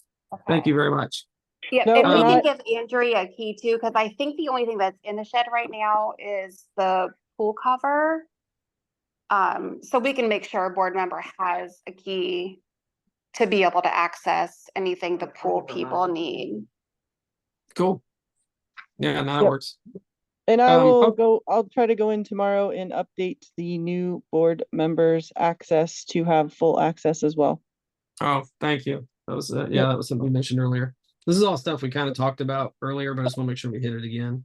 thank you very much. Yeah, No, and we we're can give Andrea a key too, because I think the only thing that's in the shed right now is the pool cover. So we can make sure a board member has a key to be able to access anything the pool people need. Cool. Yeah, no, that Yep. works. And I will okay. I'll try to go in tomorrow and update the new board members' access to have full access as well. Oh, thank you. That was, yeah, Yep. that was something we mentioned earlier. This is all stuff we kind of talked about earlier, but I just want to make sure we hit it again.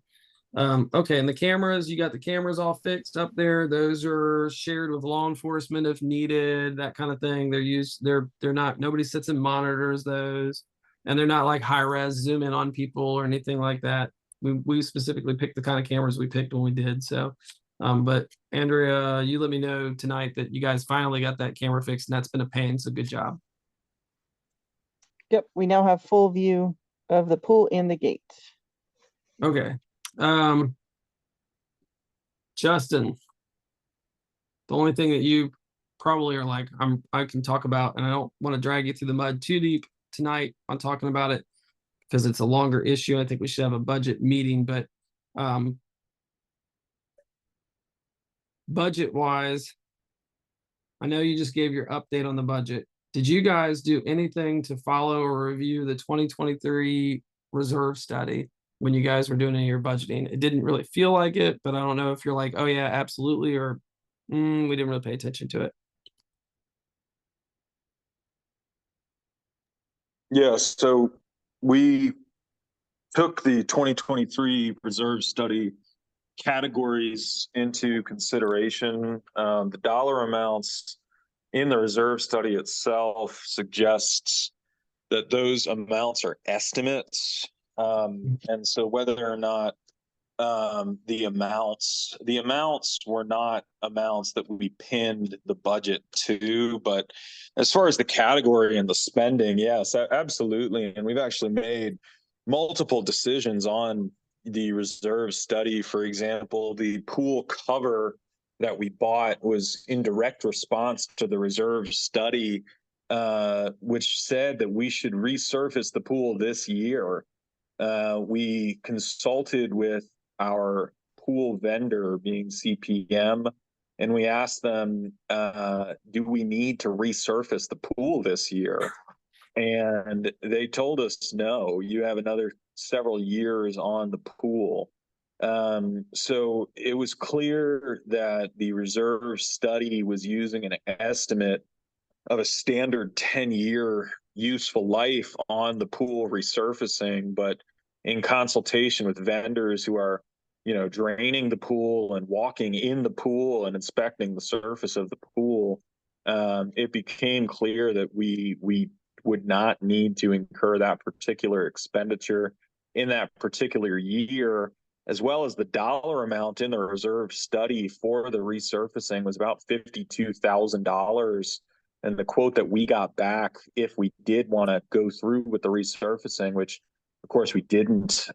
Okay, and the cameras, you got the cameras all fixed up there. Those are shared with law enforcement if needed, that kind of thing. They're not, nobody sits and monitors those. And they're not like high res zoom in on people or anything like that. We specifically picked the kind of cameras we picked when we did. So, but Andrea, you let me know tonight that you guys finally got that camera fixed, and that's been a pain. So good job. Yep, we now have full view of the pool and the gate. Okay. Justin, the only thing that you probably are like, I can talk about, and I don't want to drag you through the mud too deep tonight on talking about it because it's a longer issue. I think we should have a budget meeting, but budget wise, I know you just gave your update on the budget. Did you guys do anything to follow or review the 2023 reserve study when you guys were doing any of your budgeting? It didn't really feel like it, but I don't know if you're like, oh yeah, absolutely, or we didn't really pay attention to it. Yeah, so we took the 2023 reserve study categories into consideration. The dollar amounts in the reserve study itself suggests that those amounts are estimates. And so whether or not the amounts were not amounts that we pinned the budget to, but as far as the category and the spending, yes, absolutely. And we've actually made multiple decisions on the reserve study. For example, the pool cover that we bought was in direct response to the reserve study, which said that we should resurface the pool this year. We consulted with our pool vendor, being CPM, and we asked them, do we need to resurface the pool this year? And they told us, no, you have another several years on the pool. So it was clear that the reserve study was using an estimate of a standard 10-year useful life on the pool resurfacing, but in consultation with vendors who are, draining the pool and walking in the pool and inspecting the surface of the pool, it became clear that we would not need to incur that particular expenditure in that particular year, as well as the dollar amount in the reserve study for the resurfacing was about $52,000. And the quote that we got back, if we did want to go through with the resurfacing, which of course we didn't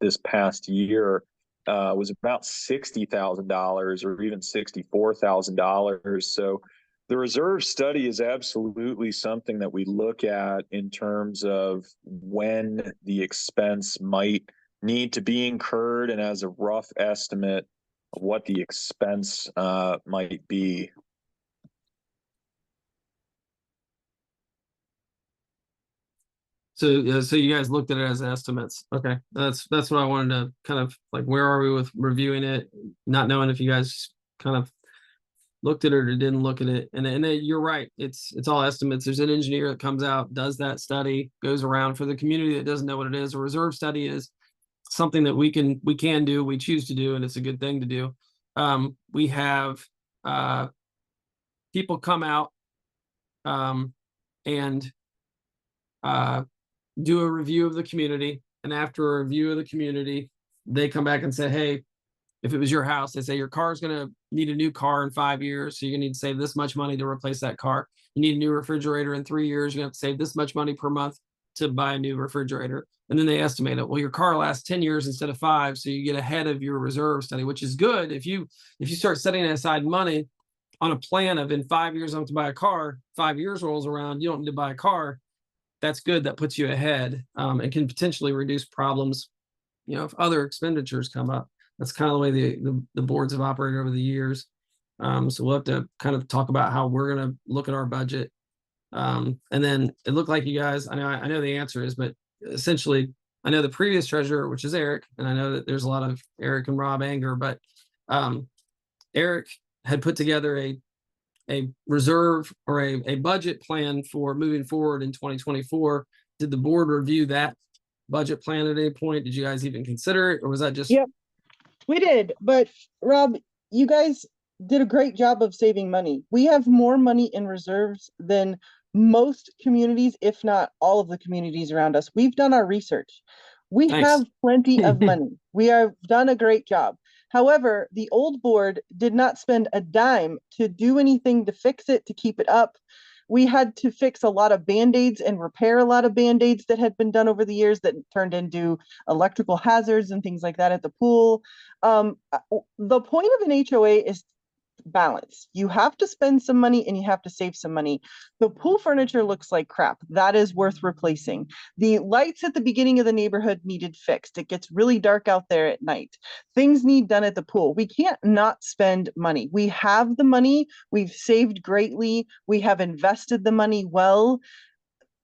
this past year, was about $60,000 or even $64,000. So the reserve study is absolutely something that we look at in terms of when the expense might need to be incurred and as a rough estimate of what the expense might be. So you guys looked at it as estimates. Okay, that's what I wanted to kind of like. Where are we with reviewing it? Not knowing if you guys kind of looked at it or didn't look at it. And you're right. It's all estimates. There's an engineer that comes out, does that study, goes around. For the community that doesn't know what it is, a reserve study is something that we can do, we choose to do, and it's a good thing to do. We have people come out and do a review of the community, and after a review of the community, they come back and say, hey, if it was your house, they say your car's going to need a new car in 5 years, so you're going to need to save this much money to replace that car. You need a new refrigerator in 3 years, you're going to have to save this much money per month to buy a new refrigerator. And then they estimate it. Well, your car lasts 10 years instead of 5, so you get ahead of your reserve study, which is good. If you start setting aside money on a plan of in 5 years I want to buy a car, 5 years rolls around, you don't need to buy a car. That's good. That puts you ahead and can potentially reduce problems, if other expenditures come up. That's kind of the way the boards have operated over the years. So we'll have to kind of talk about how we're gonna look at our budget. And then it looked like you guys, I know the answer is, but essentially, I know the previous treasurer, which is Eric, and I know that there's a lot of Eric and Rob anger, but Eric had put together a reserve or a budget plan for moving forward in 2024. Did the board review that budget plan at any point? Did you guys even consider it, or was that just? Yep. We did, but Rob, you guys did a great job of saving money. We have more money in reserves than most communities, if not all of the communities around us. We've done our research. We Nice. have plenty of money. We have done a great job. However, the old board did not spend a dime to do anything to fix it, to keep it up. We had to fix a lot of Band-Aids and repair a lot of Band-Aids that had been done over the years that turned into electrical hazards and things like that at the pool. The point of an HOA is balance. You have to spend some money and you have to save some money. The pool furniture looks like crap. That is worth replacing. The lights at the beginning of the neighborhood needed fixed. It gets really dark out there at night. Things need done at the pool. We can't not spend money. We have the money. We've saved greatly. We have invested the money well.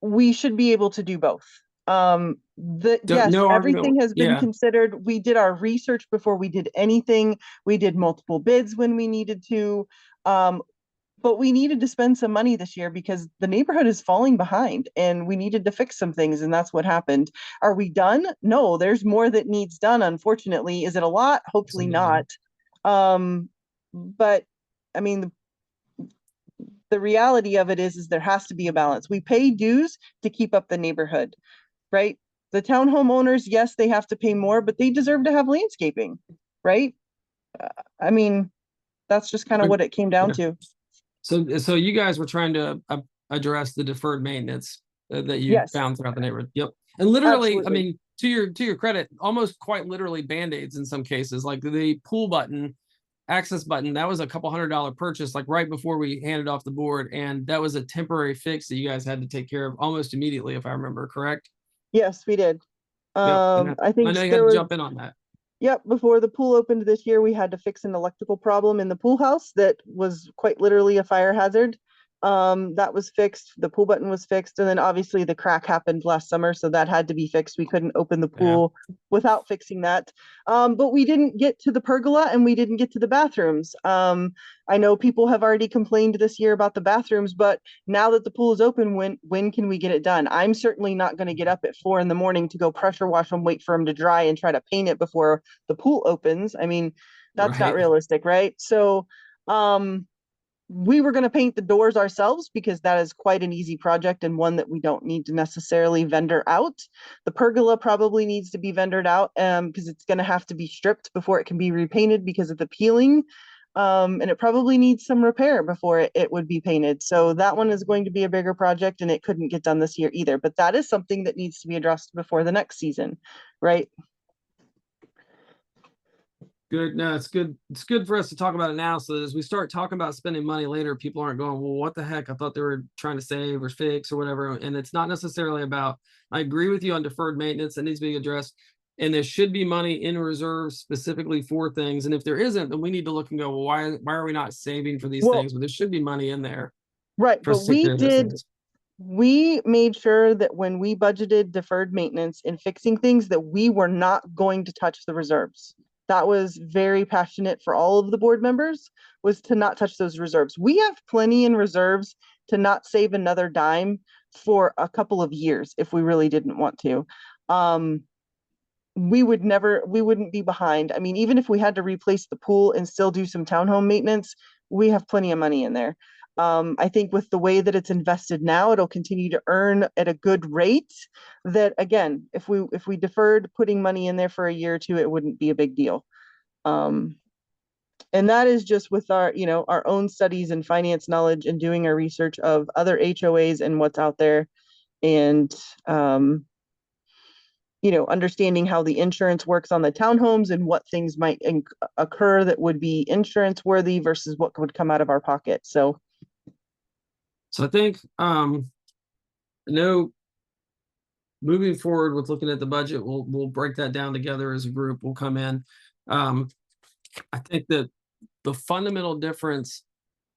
We should be able to do both. Yes, no everything argument. has been Yeah. considered. We did our research before we did anything. We did multiple bids when we needed to. But we needed to spend some money this year because the neighborhood is falling behind and we needed to fix some things, and that's what happened. Are we done? No, there's more that needs done, unfortunately. Is it a lot? Hopefully not. But I mean, the reality of it is there has to be a balance. We pay dues to keep up the neighborhood, right? The townhome owners, yes, they have to pay more, but they deserve to have landscaping, right? I mean, that's just kind of what it came down to. So you guys were trying to address the deferred maintenance that you Yes. found throughout the neighborhood. Yep. And literally, I Absolutely. mean, to your credit, almost quite literally Band-Aids in some cases, like the pool button, access button, that was a couple $100 purchase, like right before we handed off the board. And that was a temporary fix that you guys had to take care of almost immediately, if I remember correct. Yes, we did. Yep. And I think know you there had to was, jump in on that. yep, before the pool opened this year, we had to fix an electrical problem in the pool house that was quite literally a fire hazard. That was fixed. The pool button was fixed. And then obviously the crack happened last summer, so that had to be fixed. We couldn't open the pool without fixing that. But we didn't get to the pergola and we didn't get to the bathrooms. I know people have already complained this year about the bathrooms, but now that the pool is open, when can we get it done? I'm certainly not going to get up at 4 a.m. to go pressure wash them, wait for them to dry and try to paint it before the pool opens. I mean, that's not realistic, right? So, we were going to paint the doors ourselves because that is quite an easy project and one that we don't need to necessarily vendor out. The pergola probably needs to be vendored out because it's going to have to be stripped before it can be repainted because of the peeling. And it probably needs some repair before it would be painted. So that one is going to be a bigger project and it couldn't get done this year either. But that is something that needs to be addressed before the next season, right? Good. No, it's good. It's good for us to talk about it now, so that as we start talking about spending money later, people aren't going, well, what the heck? I thought they were trying to save or fix or whatever. And it's not necessarily about, I agree with you on deferred maintenance that needs to be addressed. And there should be money in reserve specifically for things. And if there isn't, then we need to look and go, well, why are we not saving for these things? But there should be money in there. Right. But we made sure that when we budgeted deferred maintenance and fixing things that we were not going to touch the reserves. That was very passionate for all of the board members, was to not touch those reserves. We have plenty in reserves to not save another dime for a couple of years if we really didn't want to. We wouldn't be behind. I mean, even if we had to replace the pool and still do some townhome maintenance, we have plenty of money in there. I think with the way that it's invested now, it'll continue to earn at a good rate. That again, if we deferred putting money in there for a year or two, it wouldn't be a big deal. And that is just with our own studies and finance knowledge and doing our research of other HOAs and what's out there, and understanding how the insurance works on the townhomes and what things might occur that would be insurance worthy versus what would come out of our pocket. So I think, moving forward with looking at the budget, we'll break that down together as a group. We'll come in. I think that the fundamental difference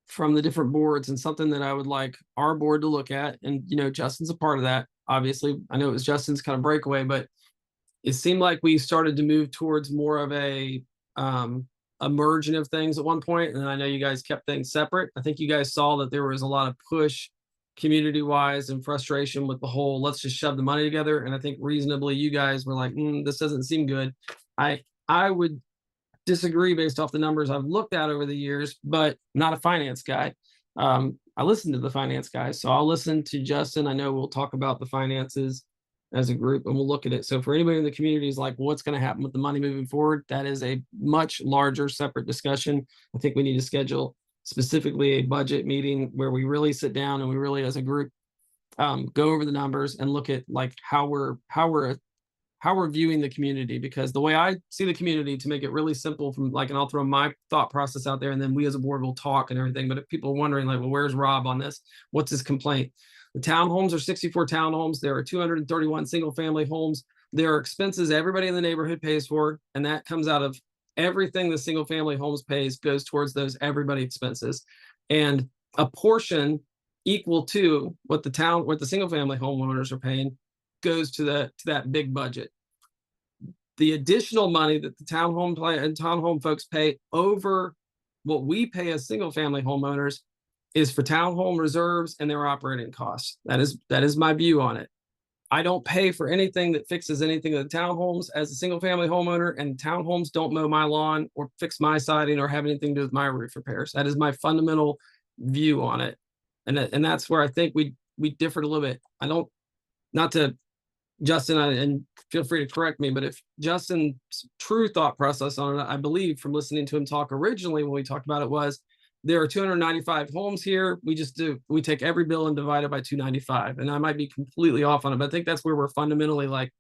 from the different boards, and something that I would like our board to look at, and Justin's a part of that. Obviously, I know it was Justin's kind of breakaway, but it seemed like we started to move towards more of a merging of things at one point, and I know you guys kept things separate. I think you guys saw that there was a lot of push community wise and frustration with the whole let's just shove the money together, and I think reasonably you guys were like, this doesn't seem good. I would disagree based off the numbers I've looked at over the years, but not a finance guy. I listen to the finance guys, so I'll listen to Justin. I know we'll talk about the finances as a group and we'll look at it. So for anybody in the community is like, what's going to happen with the money moving forward? That is a much larger separate discussion. I think we need to schedule specifically a budget meeting where we really sit down and we really as a group go over the numbers and look at like how we're viewing the community, because the way I see the community, to make it really simple from like, and I'll throw my thought process out there and then we as a board will talk and everything. But if people are wondering like, well, where's Rob on this? What's his complaint? The townhomes are 64 townhomes. There are 231 single family homes. There are expenses everybody in the neighborhood pays for, and that comes out of everything the single family homes pays goes towards those everybody expenses. And a portion equal to what the single family homeowners are paying goes to that big budget. The additional money that the townhome folks pay over what we pay as single family homeowners is for townhome reserves and their operating costs. That is my view on it. I don't pay for anything that fixes anything in the townhomes as a single family homeowner, and townhomes don't mow my lawn or fix my siding or have anything to do with my roof repairs. That is my fundamental view on it. And that's where I think we differed a little bit. Not to Justin, and feel free to correct me, but if Justin's true thought process on it, I believe from listening to him talk originally when we talked about it, was there are 295 homes here. We take every bill and divide it by 295. And I might be completely off on it, but I think that's where we're fundamentally like,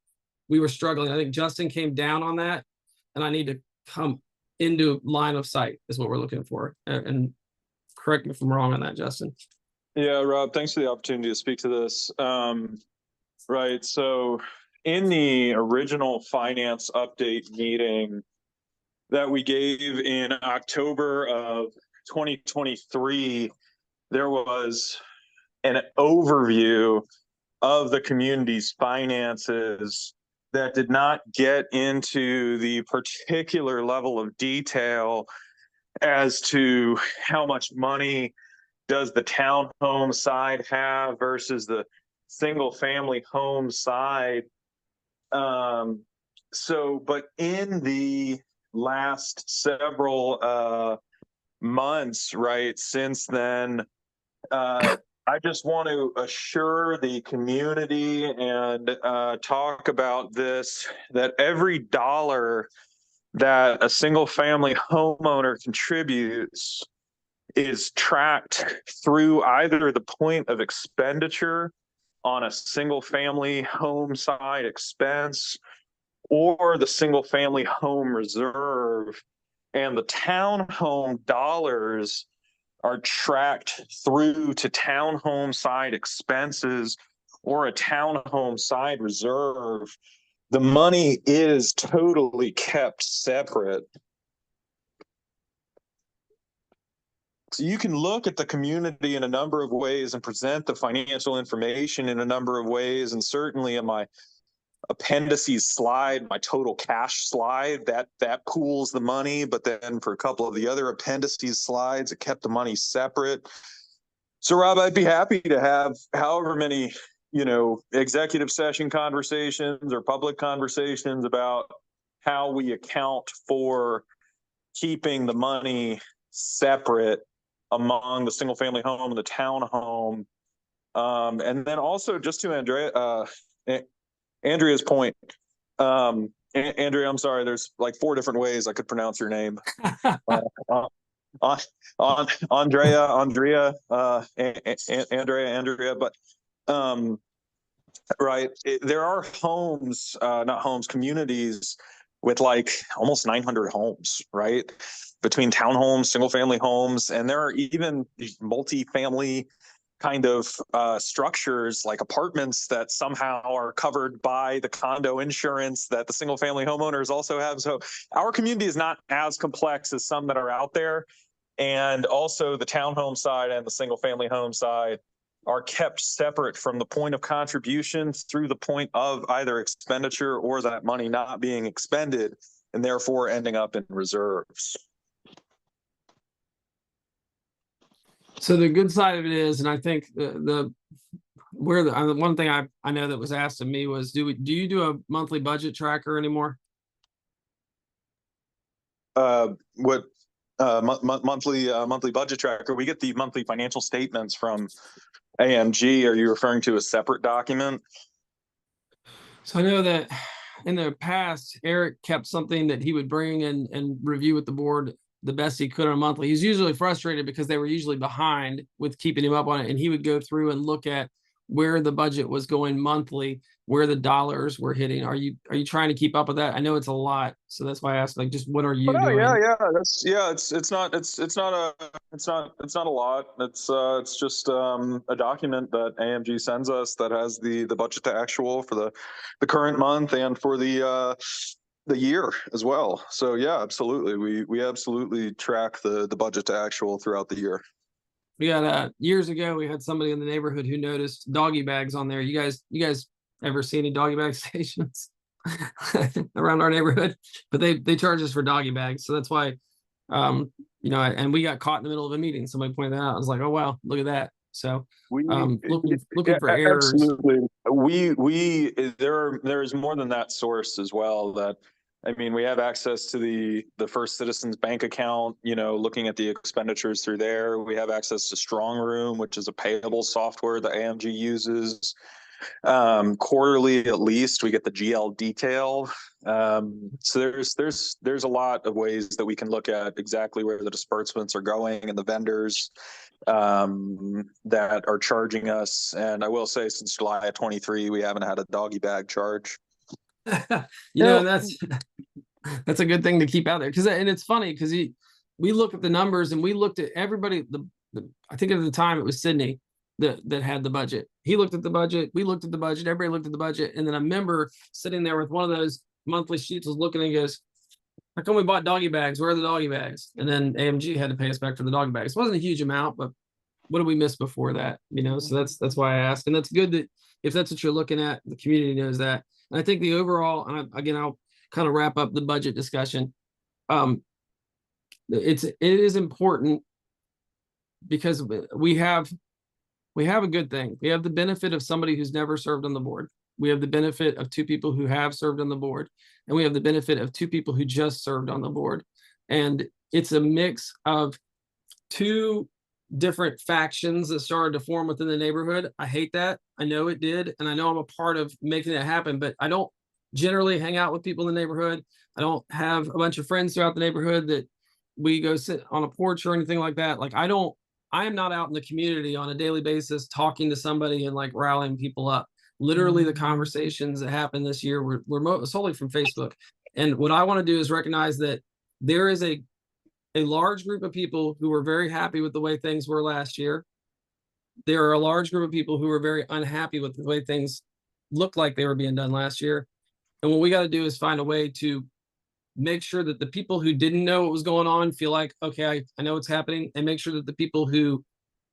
we were struggling. I think Justin came down on that, and I need to come into line of sight is what we're looking for. And correct me if I'm wrong on that, Justin. Yeah, Rob, thanks for the opportunity to speak to this. Right. So in the original finance update meeting that we gave in October of 2023, there was an overview of the community's finances that did not get into the particular level of detail as to how much money does the townhome side have versus the single family home side. But in the last several months, right, since then, I just want to assure the community and talk about this, that every dollar that a single family homeowner contributes is tracked through either the point of expenditure on a single family home side expense or the single family home reserve. And the townhome dollars are tracked through to townhome side expenses or a townhome side reserve. The money is totally kept separate. So you can look at the community in a number of ways and present the financial information in a number of ways. And certainly in my appendices slide, my total cash slide, that pools the money. But then for a couple of the other appendices slides, it kept the money separate. So Rob, I'd be happy to have however many, executive session conversations or public conversations about how we account for keeping the money separate among the single family home and the townhome. And then also just to Andrea's point, Andrea, I'm sorry, there's like 4 different ways I could pronounce your name. Andrea, but right, there are communities with like almost 900 homes, right? Between townhomes, single family homes, and there are even multi-family kind of structures like apartments that somehow are covered by the condo insurance that the single family homeowners also have. So our community is not as complex as some that are out there. And also the townhome side and the single family home side are kept separate from the point of contributions through the point of either expenditure or that money not being expended and therefore ending up in reserves. So the good side of it is, and I think one thing I know that was asked of me was, do you do a monthly budget tracker anymore? Monthly budget tracker? We get the monthly financial statements from AMG. Are you referring to a separate document? So I know that in the past, Eric kept something that he would bring and review with the board the best he could on a monthly. He's usually frustrated because they were usually behind with keeping him up on it, and he would go through and look at where the budget was going monthly, where the dollars were hitting. Are you trying to keep up with that? I know it's a lot, so that's why I asked, like, just what are you doing? It's not a lot. It's just a document that AMG sends us that has the budget to actual for the current month and for the year as well. So yeah, absolutely. We absolutely track the budget to actual throughout the year. We got years ago, we had somebody in the neighborhood who noticed doggy bags on there. You guys ever see any doggy bag stations around our neighborhood? But they charge us for doggy bags. So that's why, and we got caught in the middle of a meeting. Somebody pointed that out. I was like, oh, wow, look at that. So looking for errors. Absolutely. There is more than that source as well. That, I mean, we have access to the First Citizens bank account, looking at the expenditures through there. We have access to Strong Room, which is a payable software that AMG uses. Quarterly, at least, we get the GL detail. So there's a lot of ways that we can look at exactly where the disbursements are going and the vendors that are charging us. And I will say, since July of 23, we haven't had a doggy bag charge. And that's a good thing to keep out there, and it's funny because we look at the numbers and we looked at everybody. I think at the time it was Sydney that had the budget. He looked at the budget. We looked at the budget. Everybody looked at the budget. And then I remember sitting there with one of those monthly sheets, was looking and goes, "How come we bought doggy bags? Where are the doggy bags?" And then AMG had to pay us back for the doggy bags. It wasn't a huge amount, but what did we miss before that? So that's why I asked. And that's good that if that's what you're looking at, the community knows that. And I think the overall, and again, I'll kind of wrap up the budget discussion. It is important because we have a good thing. We have the benefit of somebody who's never served on the board. We have the benefit of two people who have served on the board, and we have the benefit of two people who just served on the board. And it's a mix of two different factions that started to form within the neighborhood. I hate that. I know it did, and I know I'm a part of making it happen, but I don't generally hang out with people in the neighborhood. I don't have a bunch of friends throughout the neighborhood that we go sit on a porch or anything like that. Like, I am not out in the community on a daily basis talking to somebody and like rallying people up. Literally, the conversations that happened this year were solely from Facebook. And what I want to do is recognize that there is a large group of people who were very happy with the way things were last year. There are a large group of people who are very unhappy with the way things looked like they were being done last year. And what we got to do is find a way to make sure that the people who didn't know what was going on feel like, okay, I know what's happening, and make sure that the people who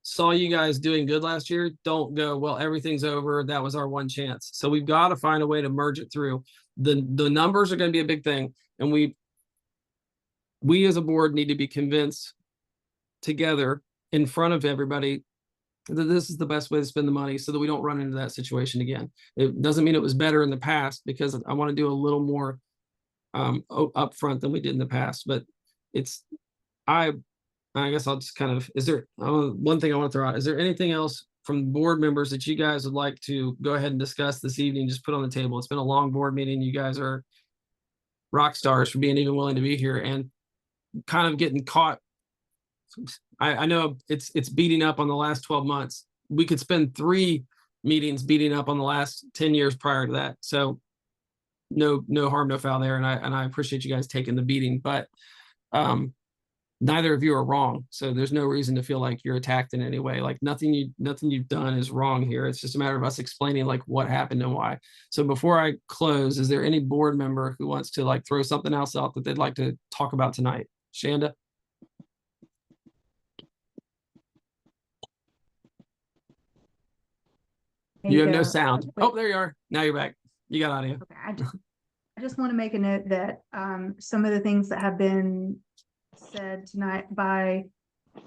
saw you guys doing good last year don't go, well, everything's over. That was our one chance. So we've got to find a way to merge it through. The numbers are going to be a big thing. And we as a board need to be convinced together in front of everybody that this is the best way to spend the money so that we don't run into that situation again. It doesn't mean it was better in the past, because I want to do a little more upfront than we did in the past. But I guess I'll just kind of, is there one thing I want to throw out? Is there anything else from board members that you guys would like to go ahead and discuss this evening? Just put on the table. It's been a long board meeting. You guys are rock stars for being even willing to be here and kind of getting caught. I know it's beating up on the last 12 months. We could spend 3 meetings beating up on the last 10 years prior to that. So no harm, no foul there. And I appreciate you guys taking the beating, but neither of you are wrong. So there's no reason to feel like you're attacked in any way. Like nothing you've done is wrong here. It's just a matter of us explaining like what happened and why. So before I close, is there any board member who wants to like throw something else out that they'd like to talk about tonight? Shanda? You have no sound. Oh, there you are. Now you're back. You got audio. Okay, I just want to make a note that some of the things that have been said tonight by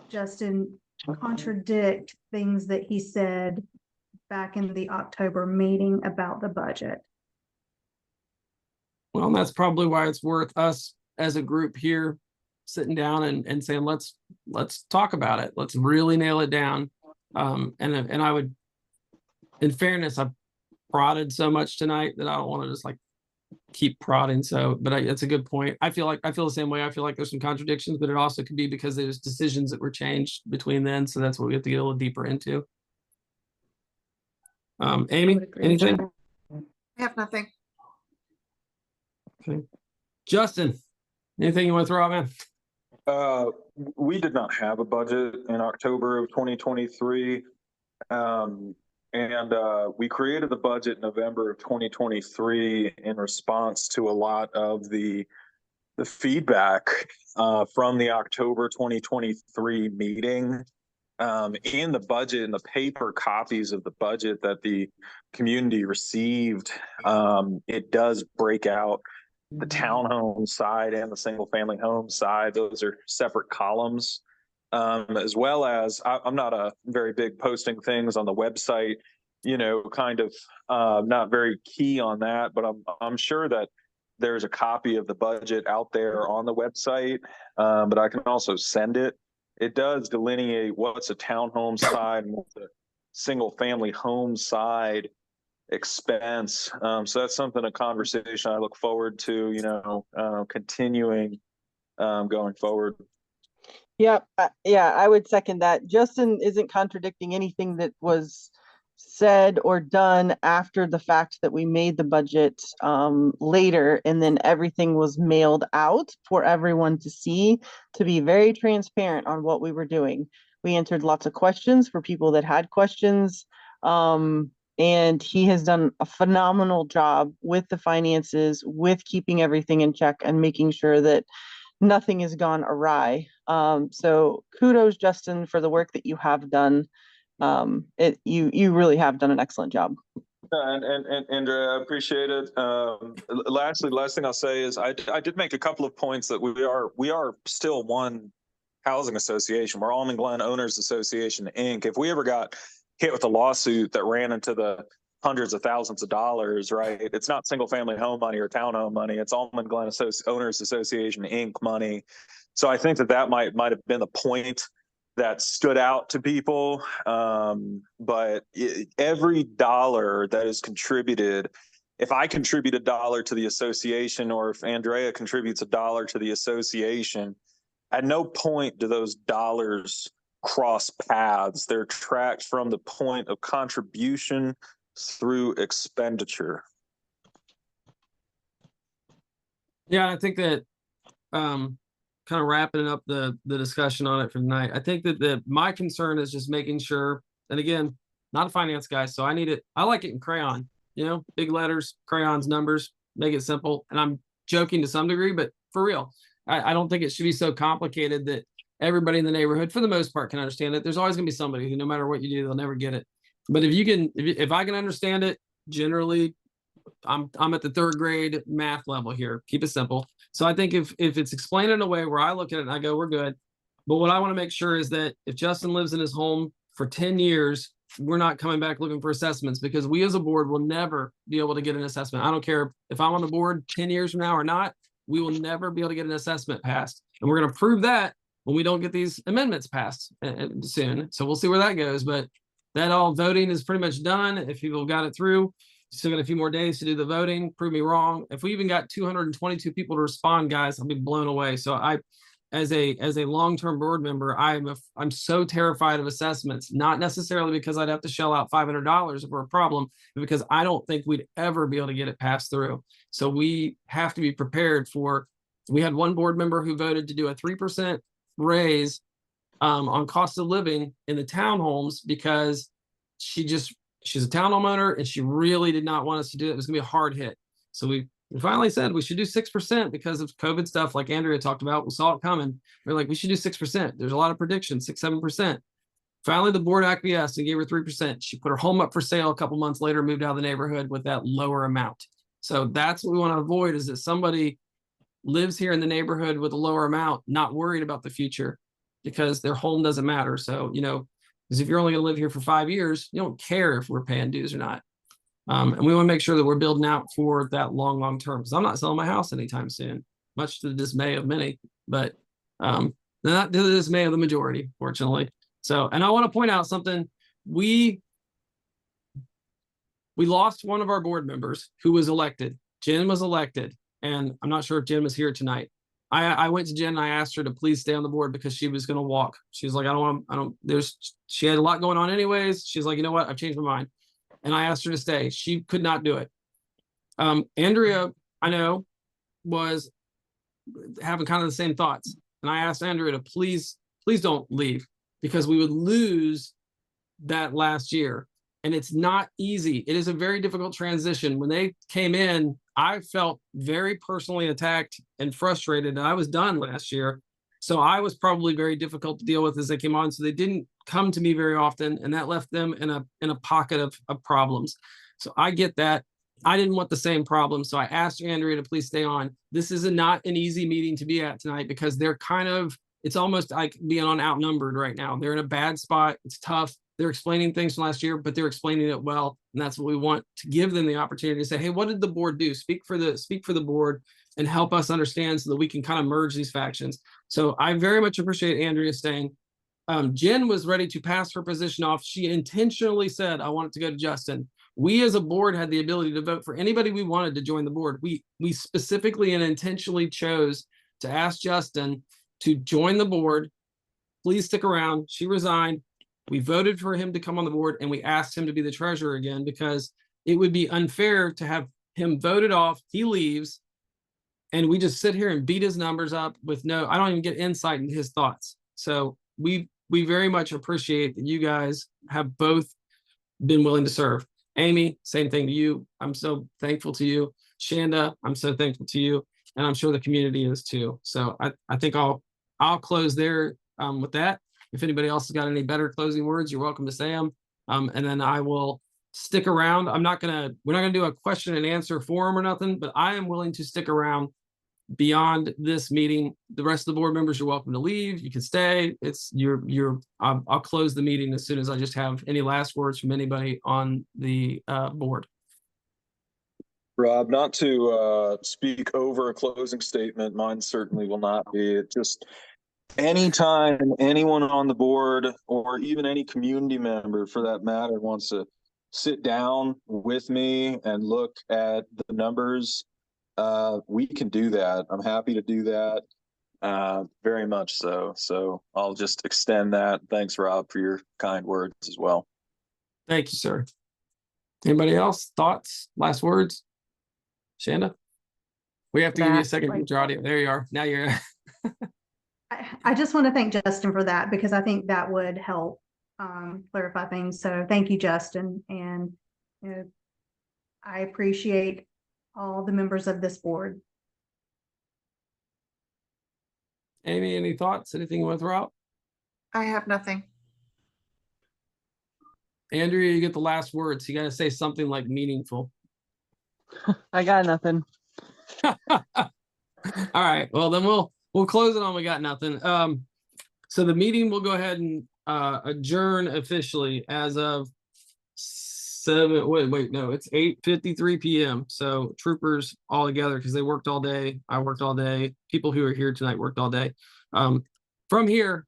Justin contradict things that he said back in the October meeting about the budget. Well, and that's probably why it's worth us as a group here sitting down and saying, let's talk about it. Let's really nail it down. And I would, in fairness, I've prodded so much tonight that I don't want to just like keep prodding. So, but it's a good point. I feel the same way. I feel like there's some contradictions, but it also could be because there's decisions that were changed between then. So that's what we have to get a little deeper into. Amy, anything? I have nothing. Okay. Justin, anything you want to throw out, man? We did not have a budget in October of 2023. And we created the budget in November of 2023 in response to a lot of the feedback from the October 2023 meeting. In the budget, in the paper copies of the budget that the community received, it does break out the townhome side and the single family home side. Those are separate columns. As well as I'm not a very big posting things on the website, kind of not very key on that, but I'm sure that there's a copy of the budget out there on the website, but I can also send it. It does delineate what's a townhome side and what's a single family home side expense. So that's a conversation I look forward to, continuing going forward. Yeah, I would second that. Justin isn't contradicting anything that was said or done after the fact that we made the budget later, and then everything was mailed out for everyone to see, to be very transparent on what we were doing. We answered lots of questions for people that had questions, and he has done a phenomenal job with the finances, with keeping everything in check and making sure that nothing has gone awry. So kudos, Justin, for the work that you have done. You really have done an excellent job. And Andrea, I appreciate it. Last thing I'll say is I did make a couple of points that we are still one housing association. We're Almond Glen Owners Association, Inc. If we ever got hit with a lawsuit that ran into the hundreds of thousands of dollars, right? It's not single family home money or townhome money. It's Almond Glen Owners Association, Inc. money. So I think that might have been the point that stood out to people. But every dollar that is contributed, if I contribute $1 to the association, or if Andrea contributes $1 to the association, at no point do those dollars cross paths. They're tracked from the point of contribution through expenditure. Yeah, I think that kind of wrapping up the discussion on it for tonight. I think that my concern is just making sure, and again, not a finance guy, so I need it. I like it in crayon, big letters, crayons, numbers, make it simple. And I'm joking to some degree, but for real, I don't think it should be so complicated that everybody in the neighborhood, for the most part, can understand it. There's always going to be somebody who, no matter what you do, they'll never get it. But if I can understand it, generally, I'm at the 3rd grade math level here. Keep it simple. So I think if it's explained in a way where I look at it and I go, we're good. But what I want to make sure is that if Justin lives in his home for 10 years, we're not coming back looking for assessments, because we as a board will never be able to get an assessment. I don't care if I'm on the board 10 years from now or not, we will never be able to get an assessment passed. And we're going to prove that when we don't get these amendments passed soon. So we'll see where that goes. But that all voting is pretty much done. If people got it through, still got a few more days to do the voting. Prove me wrong. If we even got 222 people to respond, guys, I'll be blown away. So as a long-term board member, I'm so terrified of assessments, not necessarily because I'd have to shell out $500 for a problem, but because I don't think we'd ever be able to get it passed through. So we have to be prepared for. We had one board member who voted to do a 3% raise on cost of living in the townhomes because she's a town homeowner and she really did not want us to do it. It was gonna be a hard hit. So we finally said we should do 6% because of COVID stuff like Andrea talked about. We saw it coming. We're like, we should do 6%. There's a lot of predictions, 6-7%. Finally, the board acquiesced and gave her 3%. She put her home up for sale a couple months later, moved out of the neighborhood with that lower amount. So that's what we want to avoid, is that somebody lives here in the neighborhood with a lower amount, not worried about the future because their home doesn't matter. So, because if you're only going to live here for 5 years, you don't care if we're paying dues or not. And we want to make sure that we're building out for that long term, because I'm not selling my house anytime soon, much to the dismay of many, but not to the dismay of the majority, fortunately. So, and I want to point out something. We lost one of our board members who was elected. Jen was elected, and I'm not sure if Jen was here tonight. I went to Jen and I asked her to please stay on the board because she was going to walk. She was like, she had a lot going on anyways. She's like, you know what? I've changed my mind. And I asked her to stay. She could not do it. Andrea, I know, was having kind of the same thoughts. And I asked Andrea to please don't leave, because we would lose that last year. And it's not easy. It is a very difficult transition. When they came in, I felt very personally attacked and frustrated. And I was done last year. So I was probably very difficult to deal with as they came on. So they didn't come to me very often. And that left them in a pocket of problems. So I get that. I didn't want the same problem. So I asked Andrea to please stay on. This is not an easy meeting to be at tonight, because they're it's almost like being on outnumbered right now. They're in a bad spot. It's tough. They're explaining things from last year, but they're explaining it well. And that's what we want, to give them the opportunity to say, hey, what did the board do? Speak for the board and help us understand so that we can kind of merge these factions. So I very much appreciate Andrea staying. Jen was ready to pass her position off. She intentionally said, I want it to go to Justin. We as a board had the ability to vote for anybody we wanted to join the board. We specifically and intentionally chose to ask Justin to join the board. Please stick around. She resigned. We voted for him to come on the board, and we asked him to be the treasurer again, because it would be unfair to have him voted off. He leaves, and we just sit here and beat his numbers up with I don't even get insight into his thoughts. So we very much appreciate that you guys have both been willing to serve. Amy, same thing to you. I'm so thankful to you. Shanda, I'm so thankful to you. And I'm sure the community is too. So I think I'll close there with that. If anybody else has got any better closing words, you're welcome to say them. And then I will stick around. We're not gonna do a question and answer forum or nothing, but I am willing to stick around beyond this meeting. The rest of the board members, you're welcome to leave. You can stay. I'll close the meeting as soon as I just have any last words from anybody on the board. Rob, not to speak over a closing statement, mine certainly will not be. It just, anytime anyone on the board, or even any community member for that matter, wants to sit down with me and look at the numbers, we can do that. I'm happy to do that. Very much so. So I'll just extend that. Thanks, Rob, for your kind words as well. Thank you, sir. Anybody else? Thoughts? Last words? Shanda? We have to give you a second to get your audio. There you are. Now you're. I just want to thank Justin for that, because I think that would help clarify things. So thank you, Justin. And I appreciate all the members of this board. Amy, any thoughts? Anything you want to throw out? I have nothing. Andrea, you get the last words. You got to say something like meaningful. I got nothing. All right. Well, then we'll close it on we got nothing. So the meeting will go ahead and adjourn officially as of it's 8:53 p.m. So troopers all together, because they worked all day. I worked all day. People who are here tonight worked all day. From here,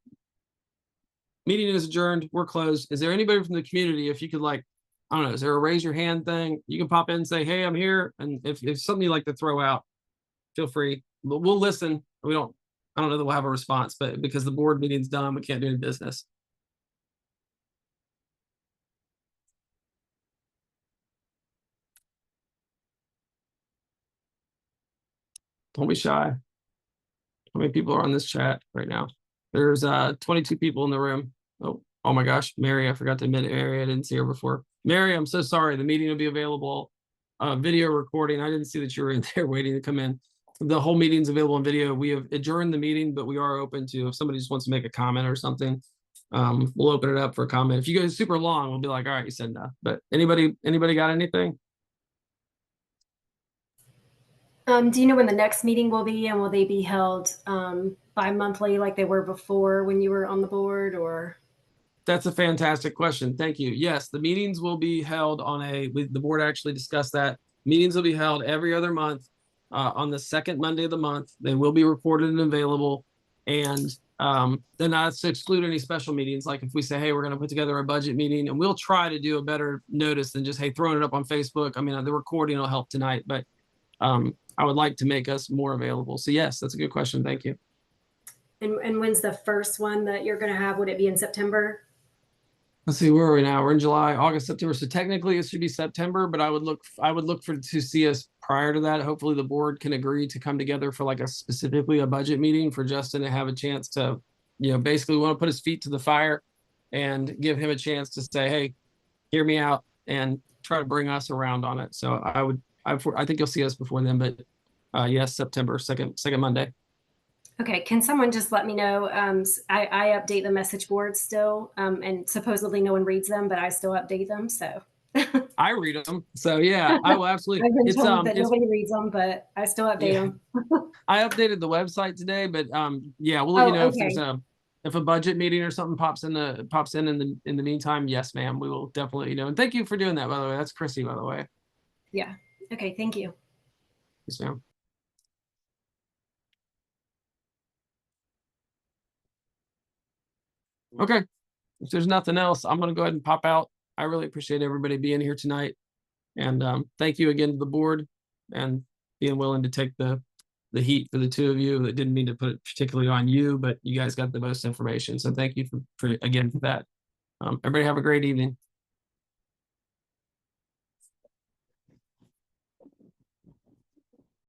meeting is adjourned. We're closed. Is there anybody from the community, if you could, like, I don't know, is there a raise your hand thing? You can pop in and say, hey, I'm here. And if something you'd like to throw out, feel free. But we'll listen. I don't know that we'll have a response, but because the board meeting's done, we can't do any business. Don't be shy. How many people are on this chat right now? There's 22 people in the room. Oh my gosh, Mary, I forgot to admit Mary. I didn't see her before. Mary, I'm so sorry. The meeting will be available. Video recording. I didn't see that you were in there waiting to come in. The whole meeting's available on video. We have adjourned the meeting, but we are open to if somebody just wants to make a comment or something. We'll open it up for a comment. If you go super long, we'll be like, all right, you said enough. But anybody got anything? Do you know when the next meeting will be, and will they be held bi-monthly like they were before when you were on the board, or? That's a fantastic question. Thank you. Yes, the meetings will be held on the board actually discussed that. Meetings will be held every other month on the second Monday of the month. They will be recorded and available. And then not to exclude any special meetings. Like if we say, hey, we're going to put together a budget meeting, and we'll try to do a better notice than just, hey, throwing it up on Facebook. I mean, the recording will help tonight, but I would like to make us more available. So yes, that's a good question. Thank you. And when's the first one that you're going to have? Would it be in September? Let's see, where are we now? We're in July, August, September. So technically it should be September, but I would look to see us prior to that. Hopefully the board can agree to come together for like specifically a budget meeting for Justin to have a chance to, basically want to put his feet to the fire and give him a chance to say, hey, hear me out and try to bring us around on it. So I think you'll see us before then, but yes, September, second Monday. Okay, can someone just let me know? I update the message board still, and supposedly no one reads them, but I still update them. So I read them. So yeah, I will absolutely. I've been told that nobody reads them, but I still update them. I updated the website today, but yeah, we'll let you know if okay. there's if a budget meeting or something pops in the meantime. Yes, ma'am, we will definitely, and thank you for doing that, by the way. That's Chrissy, by the way. Yeah. Okay. Thank you. Yes, ma'am. Okay. If there's nothing else, I'm going to go ahead and pop out. I really appreciate everybody being here tonight. And thank you again to the board and being willing to take the heat for the two of you. That didn't mean to put it particularly on you, but you guys got the most information. So thank you for that. Everybody have a great evening.